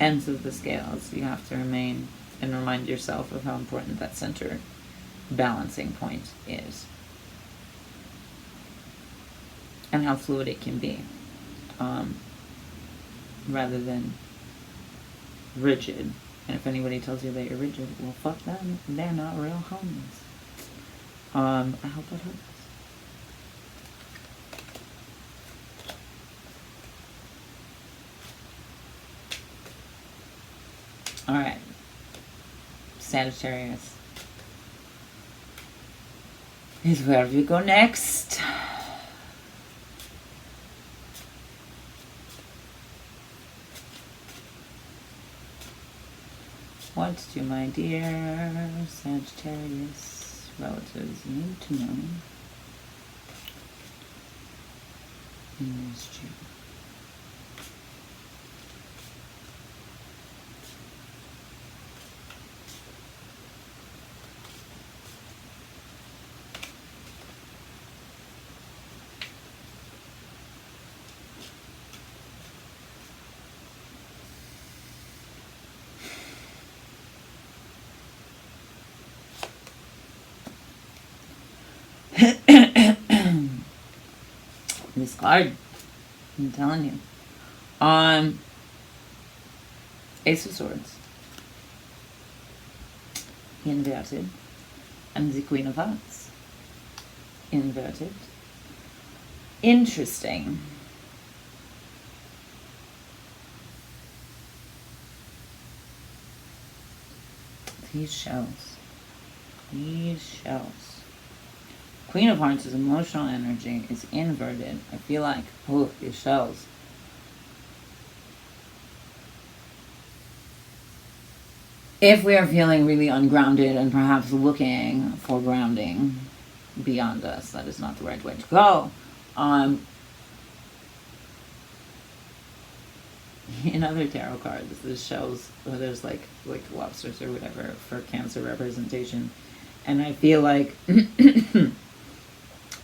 ends of the scales. You have to remain and remind yourself of how important that center balancing point is, and how fluid it can be, rather than rigid. And if anybody tells you that you're rigid, well, fuck them. They're not real homies. I hope that helps. All right, Sagittarius is where we go next. What do my dear Sagittarius relatives need to know in this June? This card, I'm telling you. Ace of Swords, inverted, and the Queen of Hearts, inverted. Interesting. These shells. Queen of Hearts' emotional energy is inverted. I feel like, oh, these shells. If we are feeling really ungrounded and perhaps looking for grounding beyond us, that is not the right way to go. In other tarot cards, this shows where there's like lobsters or whatever for Cancer representation. And I feel like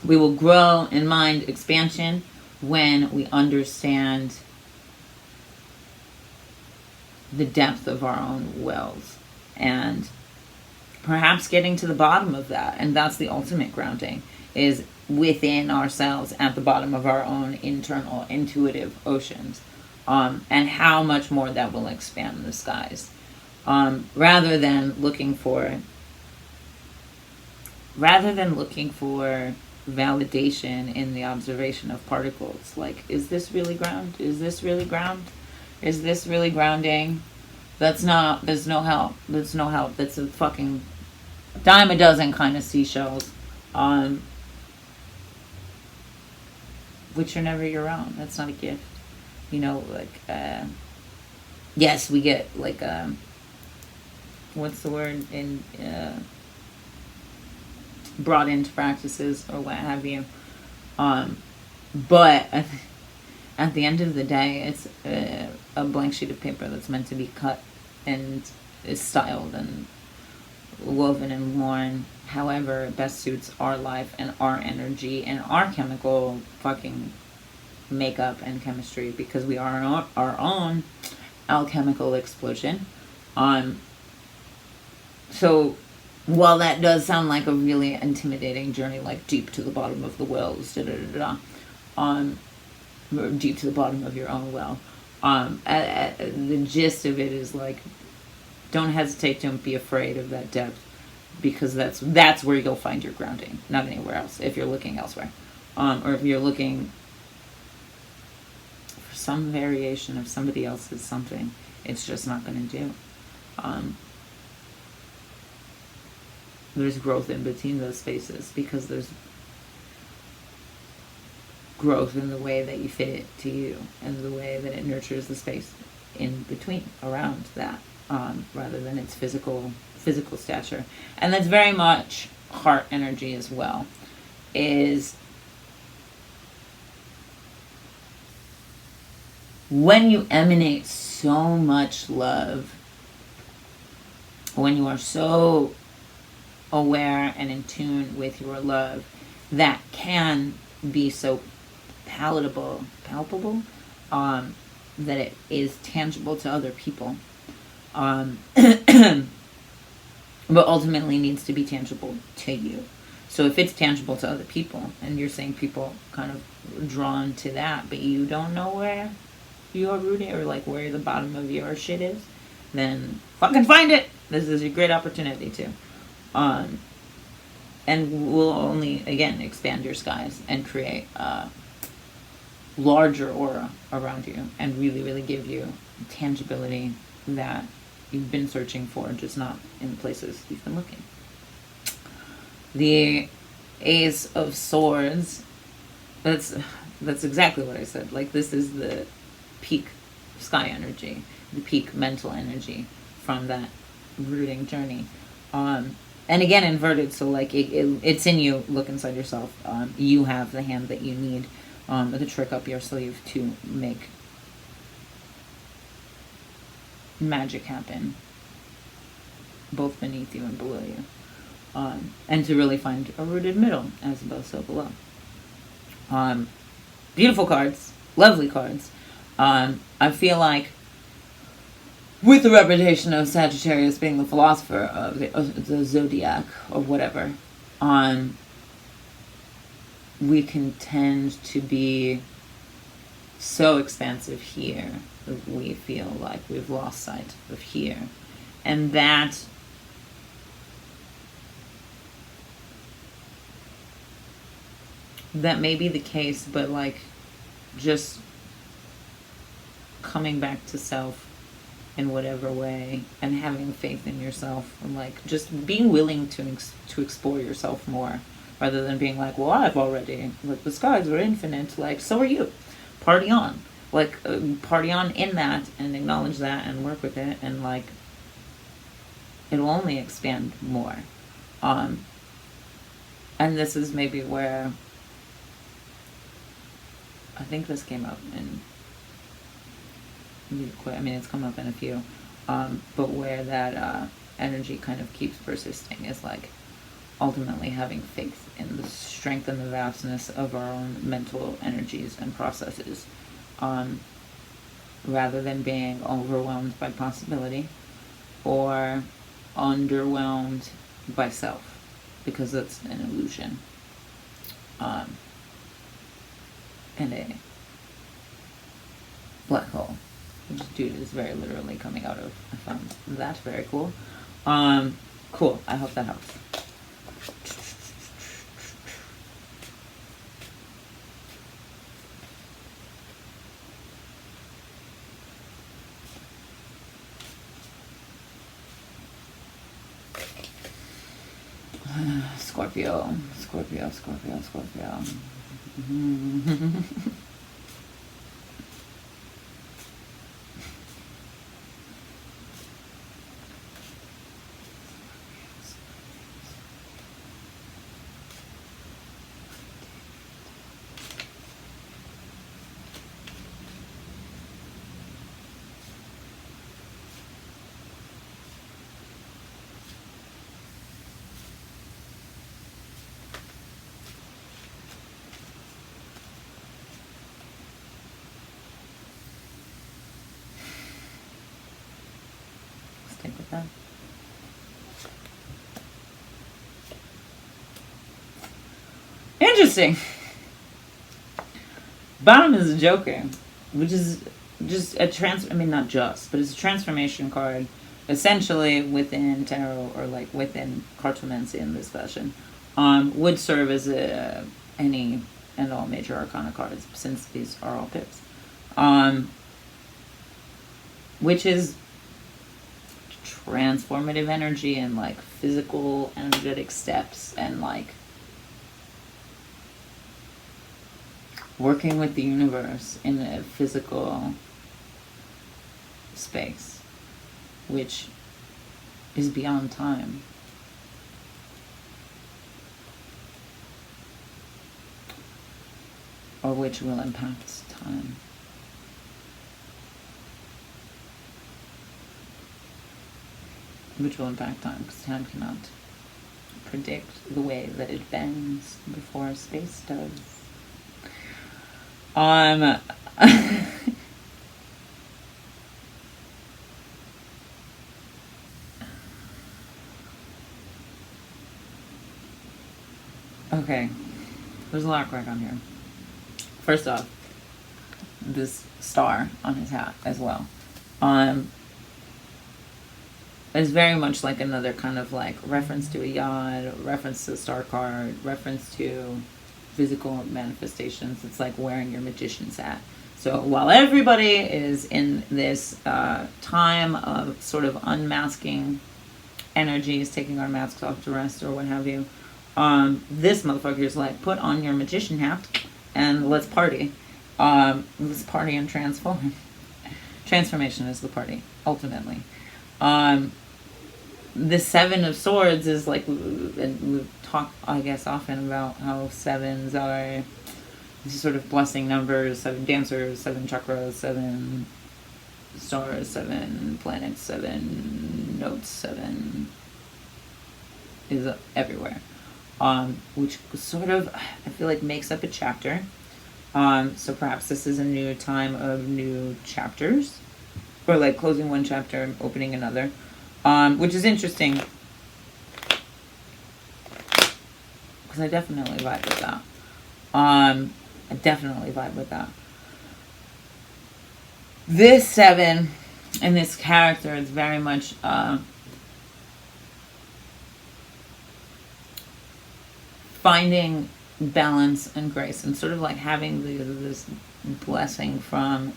we will grow in mind expansion when we understand the depth of our own wells, and perhaps getting to the bottom of that. And that's the ultimate grounding, is within ourselves at the bottom of our own internal intuitive oceans, and how much more that will expand the skies, rather than looking for validation in the observation of particles. Like, is this really ground? Is this really ground? Is this really grounding? There's no help. That's a fucking dime a dozen kind of seashells, which are never your own. That's not a gift. Yes, we get like, what's the word, in brought into practices or what have you, but at the end of the day, it's a blank sheet of paper that's meant to be cut and is styled and woven and worn however it best suits our life and our energy and our chemical fucking makeup and chemistry, because we are our own alchemical explosion. So while that does sound like a really intimidating journey, like deep to the bottom of the wells, deep to the bottom of your own well, the gist of it is like, don't hesitate. Don't be afraid of that depth, because that's where you'll find your grounding, not anywhere else. If you're looking elsewhere, or if you're looking for some variation of somebody else's something, it's just not going to do. There's growth in between those spaces, because there's growth in the way that you fit it to you, and the way that it nurtures the space in between, around that, rather than its physical stature. And that's very much heart energy as well, is when you emanate so much love, when you are so aware and in tune with your love, that can be so palpable, that it is tangible to other people, but ultimately needs to be tangible to you. So if it's tangible to other people, and you're saying people kind of drawn to that, but you don't know where you're rooted, or like where the bottom of your shit is, then fucking find it. This is a great opportunity to. And will only, again, expand your skies and create a larger aura around you, and really, really give you tangibility that you've been searching for, just not in places you've been looking. The Ace of Swords, that's exactly what I said. Like, this is the peak sky energy, the peak mental energy from that rooting journey. And again, inverted, so like it's in you. Look inside yourself. You have the hand that you need, the trick up your sleeve to make magic happen, both beneath you and below you, and to really find a rooted middle, as above so below. Beautiful cards, lovely cards. I feel like, with the reputation of Sagittarius being the philosopher of the zodiac or whatever, we can tend to be so expansive here that we feel like we've lost sight of here. And that may be the case, but like just coming back to self in whatever way, and having faith in yourself, and like just being willing to explore yourself more, rather than being like, well, I've already, like, the skies are infinite, like, so are you. Party on. Like, party on in that, and acknowledge that, and work with it, and like it will only expand more. And this is maybe where I think this came up in, I mean, it's come up in a few, but where that energy kind of keeps persisting is like ultimately having faith in the strength and the vastness of our own mental energies and processes, rather than being overwhelmed by possibility or underwhelmed by self, because that's an illusion, and a black hole. This dude is very literally coming out of. I found that very cool. Cool. I hope that helps. Scorpio. Stick with that. Interesting. Bottom is a Joker, which is just a I mean, not just, but it's a transformation card essentially within tarot, or like within Cartomancy in this fashion, would serve as any and all major arcana cards, since these are all pips. Which is transformative energy and like physical energetic steps, and like working with the universe in a physical space, which is beyond time. Or which will impact time. Which will impact time, because time cannot predict the way that it bends before space does. Okay, there's a lot going on here. First off, this star on his hat as well. Is very much like another kind of like reference to a yacht, reference to a star card, reference to physical manifestations. It's like wearing your magician's hat. So while everybody is in this time of sort of unmasking energies, taking our masks off to rest or what have you, this motherfucker is like, put on your magician hat and let's party. Let's party and transform. Transformation is the party, ultimately. The Seven of Swords is like, and we talk, I guess, often about how sevens are these sort of blessing numbers, 7 dancers, 7 chakras, 7 stars, 7 planets, 7 notes, 7 is everywhere. Which sort of, I feel like, makes up a chapter. So perhaps this is a new time of new chapters, or like closing one chapter and opening another, which is interesting, because I definitely vibe with that. I definitely vibe with that. This 7 and this character is very much finding balance and grace, and sort of like having this blessing from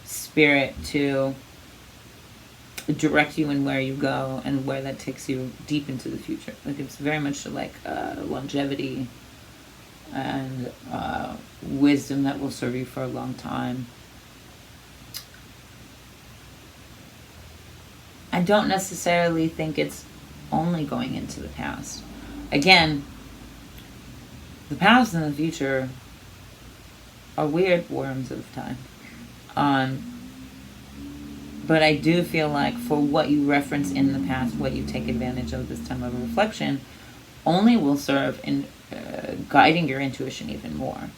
spirit to direct you in where you go and where that takes you deep into the future. Like, it's very much like longevity and wisdom that will serve you for a long time. I don't necessarily think it's only going into the past. Again, the past and the future are weird worms of time. But I do feel like for what you reference in the past, what you take advantage of this time of reflection, only will serve in guiding your intuition even more.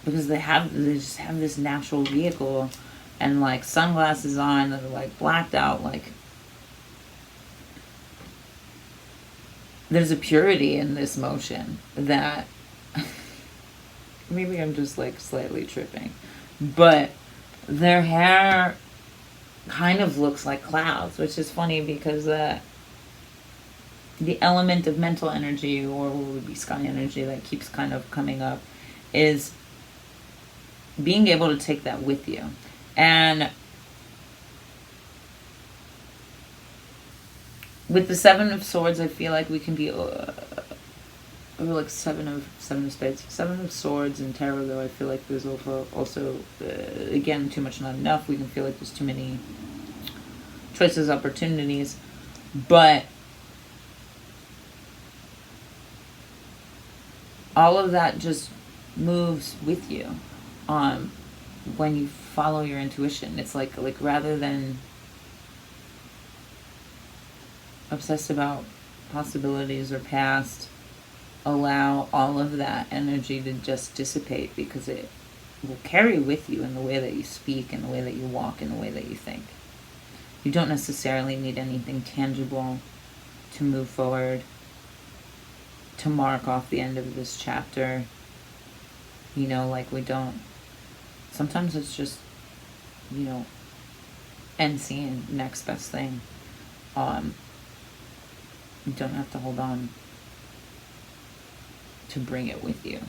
Because they just have this natural vehicle, and like sunglasses on, that are like blacked out, like there's a purity in this motion that maybe I'm just like slightly tripping, but their hair kind of looks like clouds, which is funny because the element of mental energy, or what would be sky energy, that keeps kind of coming up, is being able to take that with you. And with the 7 of Swords, I feel like we can be like 7 of Spades, 7 of Swords in tarot, though I feel like there's also again, too much not enough. We can feel like there's too many choices, opportunities, but all of that just moves with you when you follow your intuition. It's like rather than obsess about possibilities or past, allow all of that energy to just dissipate, because it will carry with you in the way that you speak, in the way that you walk, in the way that you think. You don't necessarily need anything tangible to move forward, to mark off the end of this chapter. You know, like we don't, sometimes it's just, you know, and seeing next best thing. You don't have to hold on to bring it with you.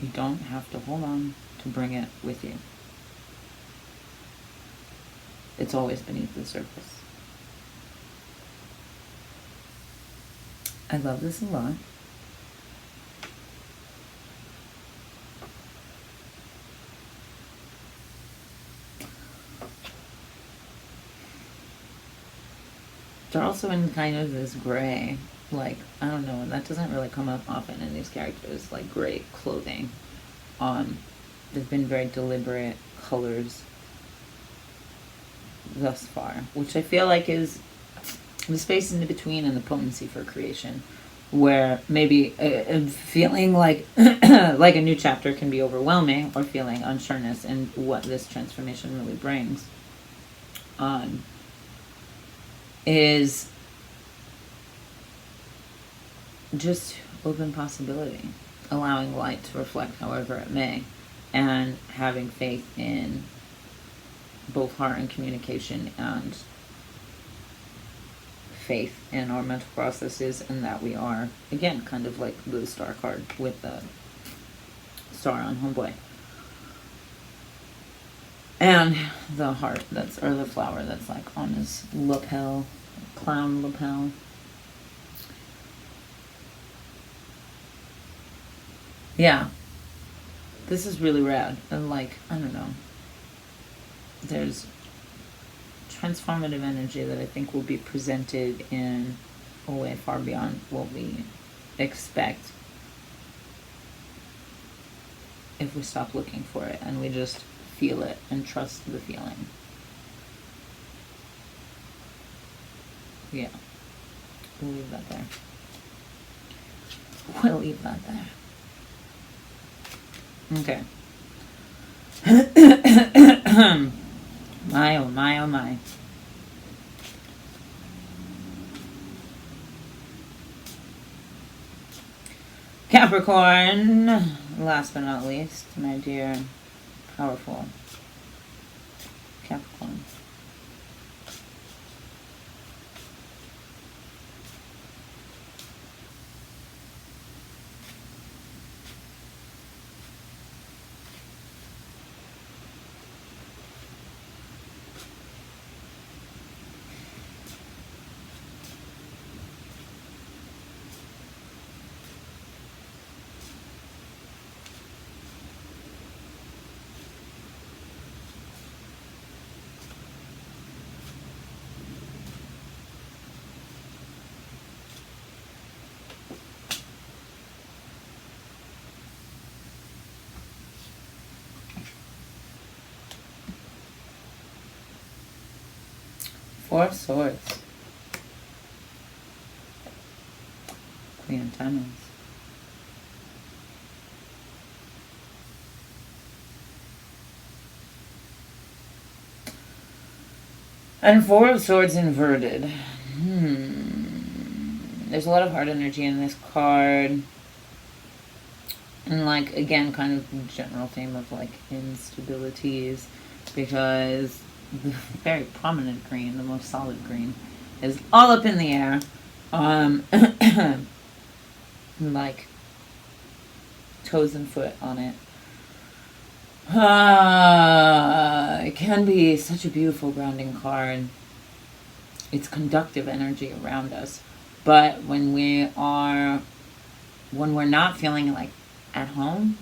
You don't have to hold on to bring it with you. It's always beneath the surface. I love this a lot. They're also in kind of this gray, like, I don't know, and that doesn't really come up often in these characters, like gray clothing. There's been very deliberate colors thus far, which I feel like is the space in between and the potency for creation, where maybe feeling like like a new chapter can be overwhelming, or feeling unsureness in what this transformation really brings. Is just open possibility, allowing light to reflect however it may, and having faith in both heart and communication, and faith in our mental processes, and that we are, again, kind of like the star card with the star on Homeboy. And the heart that's, or the flower that's like on his lapel, clown lapel. Yeah. This is really rad. And like, I don't know. There's transformative energy that I think will be presented in a way far beyond what we expect if we stop looking for it and we just feel it and trust the feeling. Yeah. We'll leave that there. We'll leave that there. Okay. My, oh my, oh my. Capricorn, last but not least, my dear, powerful Capricorn. Four of Swords. Queen of Diamonds. And Four of Swords inverted. There's a lot of heart energy in this card. And like, again, kind of the general theme of like instabilities, because the very prominent green, the most solid green, is all up in the air. Like toes and foot on it. It can be such a beautiful grounding card. It's conductive energy around us. But when we're not feeling like at home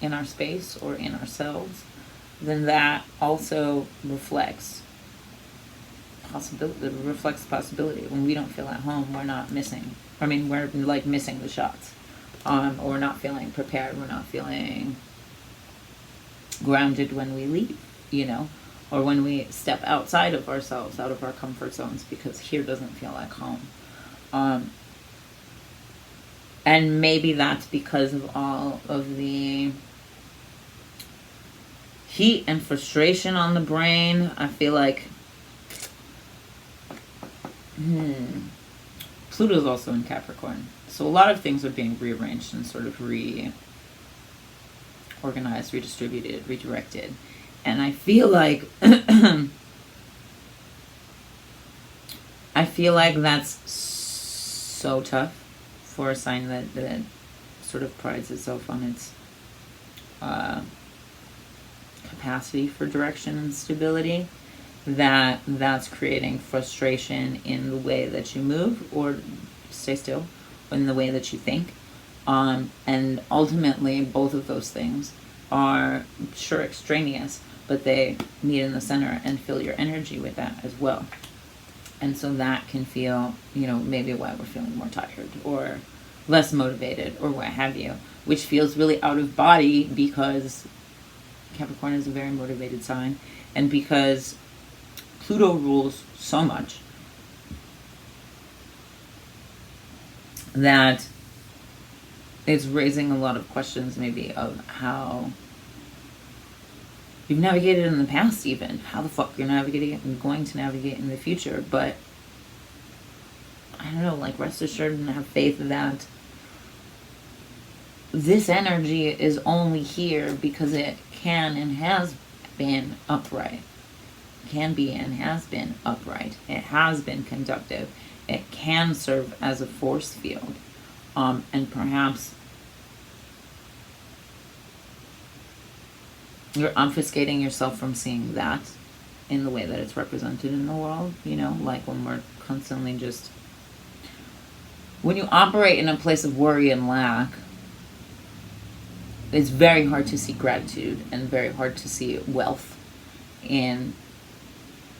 in our space or in ourselves, then that also reflects possibility. It reflects possibility. When we don't feel at home, we're not missing. I mean, we're like missing the shots. Or we're not feeling prepared. We're not feeling grounded when we leave, you know, or when we step outside of ourselves, out of our comfort zones, because here doesn't feel like home. And maybe that's because of all of the heat and frustration on the brain. I feel like Pluto's also in Capricorn. So a lot of things are being rearranged and sort of reorganized, redistributed, redirected. And I feel like I feel like that's so tough for a sign that sort of prides itself on its capacity for direction and stability, that's creating frustration in the way that you move or stay still, or in the way that you think. And ultimately, both of those things are sure extraneous, but they meet in the center and fill your energy with that as well. And so that can feel, maybe why we're feeling more tired or less motivated or what have you, which feels really out of body because Capricorn is a very motivated sign, and because Pluto rules so much that it's raising a lot of questions maybe of how you've navigated in the past, even how the fuck you're navigating it and going to navigate in the future. But I don't know, like, rest assured and have faith that this energy is only here because it can and has been upright. Can be and has been upright. It has been conductive. It can serve as a force field. And perhaps you're obfuscating yourself from seeing that in the way that it's represented in the world, like when we're constantly just, when you operate in a place of worry and lack, it's very hard to see gratitude and very hard to see wealth in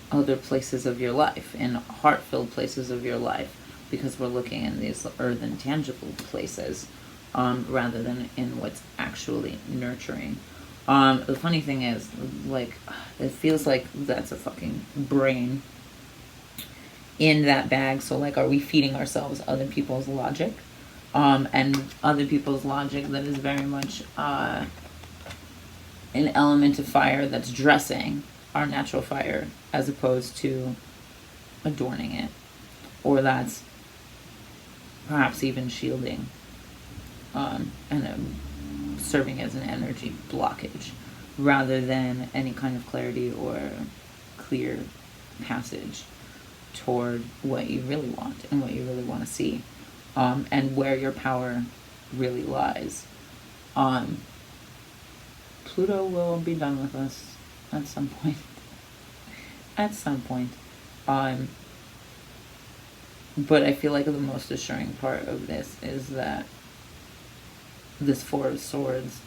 other places of your life, in heart-filled places of your life, because we're looking in these earthen, tangible places rather than in what's actually nurturing. The funny thing is, like, it feels like that's a fucking brain in that bag. So, like, are we feeding ourselves other people's logic? And other people's logic that is very much an element of fire that's dressing our natural fire as opposed to adorning it, or that's perhaps even shielding and serving as an energy blockage rather than any kind of clarity or clear passage toward what you really want and what you really want to see, and where your power really lies. Pluto will be done with us at some point. At some point. But I feel like the most assuring part of this is that this Four of Swords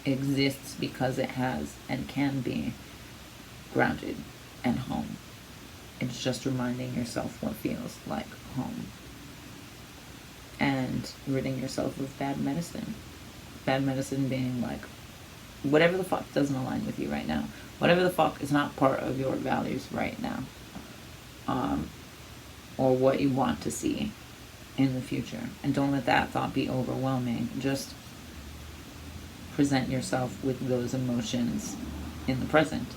exists because it has and can be grounded and home. It's just reminding yourself what feels like home. And ridding yourself of bad medicine. Bad medicine being like, whatever the fuck doesn't align with you right now. Whatever the fuck is not part of your values right now. Or what you want to see in the future. And don't let that thought be overwhelming. Just present yourself with those emotions in the present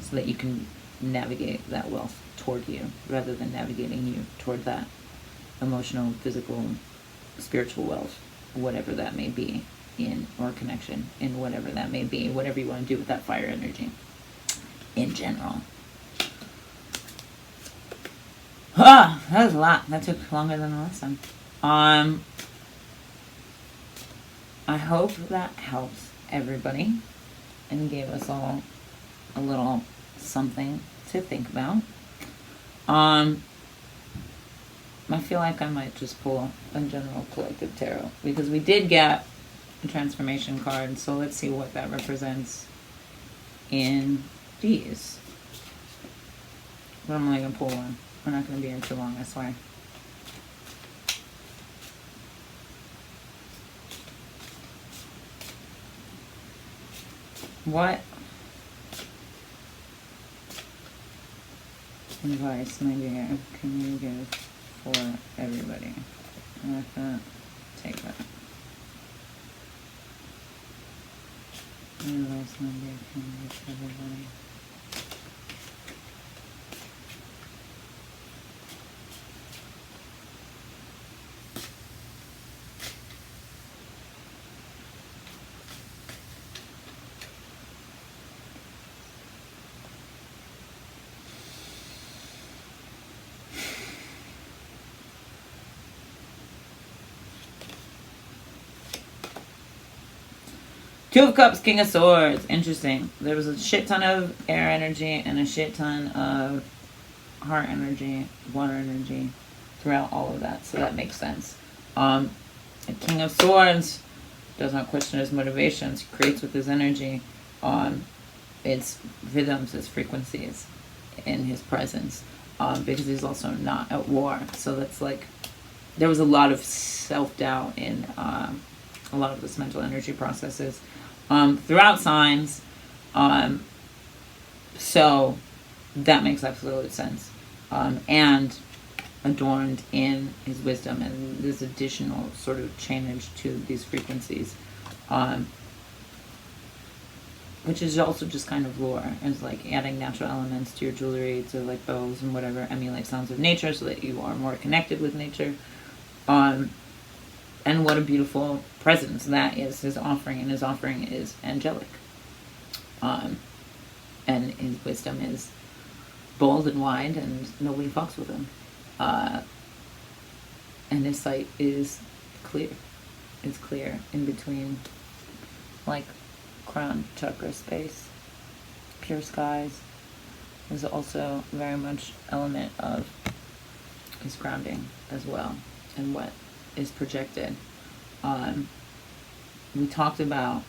so that you can navigate that wealth toward you rather than navigating you toward that emotional, physical, spiritual wealth, whatever that may be, in or connection in whatever that may be, whatever you want to do with that fire energy in general. That was a lot. That took longer than the last time. I hope that helps everybody and gave us all a little something to think about. I feel like I might just pull a general collective tarot because we did get a transformation card, so let's see what that represents in these. But I'm only going to pull one. We're not going to be here too long, I swear. What advice, my dear, can you give for everybody? Let that, take that. What advice, my dear, can you give for everybody? Two of Cups, King of Swords. Interesting. There was a shit ton of air energy and a shit ton of heart energy, water energy throughout all of that. So that makes sense. A King of Swords does not question his motivations. He creates with his energy. Its rhythms, its frequencies in his presence. Because he's also not at war. So that's like, there was a lot of self-doubt in a lot of this mental energy processes throughout signs. So that makes absolute sense. And adorned in his wisdom and this additional sort of change to these frequencies. Which is also just kind of lore. It's like adding natural elements to your jewelry, to like bows and whatever, emulate sounds of nature so that you are more connected with nature. And what a beautiful presence that is, his offering. And his offering is angelic. And his wisdom is bold and wide, and nobody fucks with him. And his sight is clear. It's clear in between, like, crown chakra space, pure skies. There's also very much element of his grounding as well, and what is projected. We talked about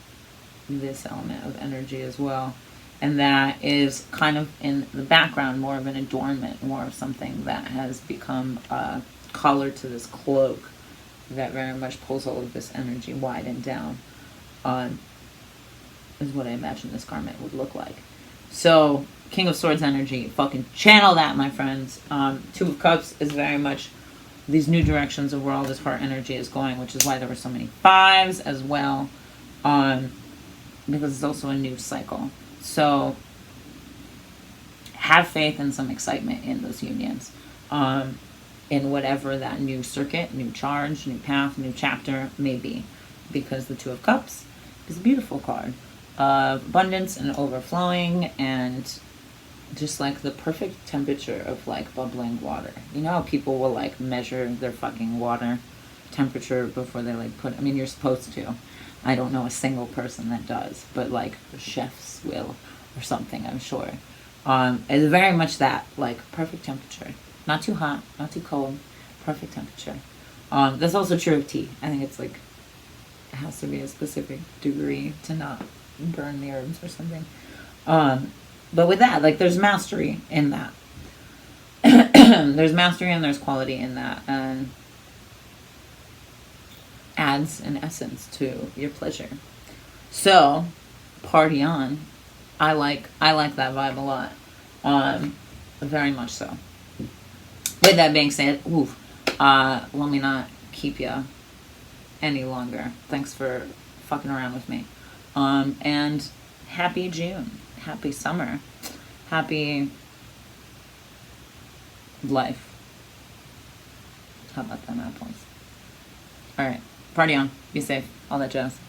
this element of energy as well, and that is kind of in the background, more of an adornment, more of something that has become a collar to this cloak that very much pulls all of this energy wide and down. Is what I imagine this garment would look like. So, King of Swords energy, fucking channel that, my friends. Two of Cups is very much these new directions of where all this heart energy is going, which is why there were so many fives as well, because it's also a new cycle. So, have faith and some excitement in those unions, in whatever that new circuit, new charge, new path, new chapter may be, because the Two of Cups is a beautiful card of abundance and overflowing, and just like the perfect temperature of like bubbling water. You know how people will like measure their fucking water temperature before they like put, I mean, you're supposed to. I don't know a single person that does, but like chefs will or something, I'm sure. It's very much that, like, perfect temperature. Not too hot, not too cold, perfect temperature. That's also true of tea. I think it's like, it has to be a specific degree to not burn the herbs or something. But with that, like, there's mastery in that. There's mastery and there's quality in that, and adds an essence to your pleasure. So, party on. I like that vibe a lot. Very much so. With that being said, let me not keep you any longer. Thanks for fucking around with me. And happy June. Happy summer. Happy life. How about them apples? Alright. Party on. Be safe. All that jazz.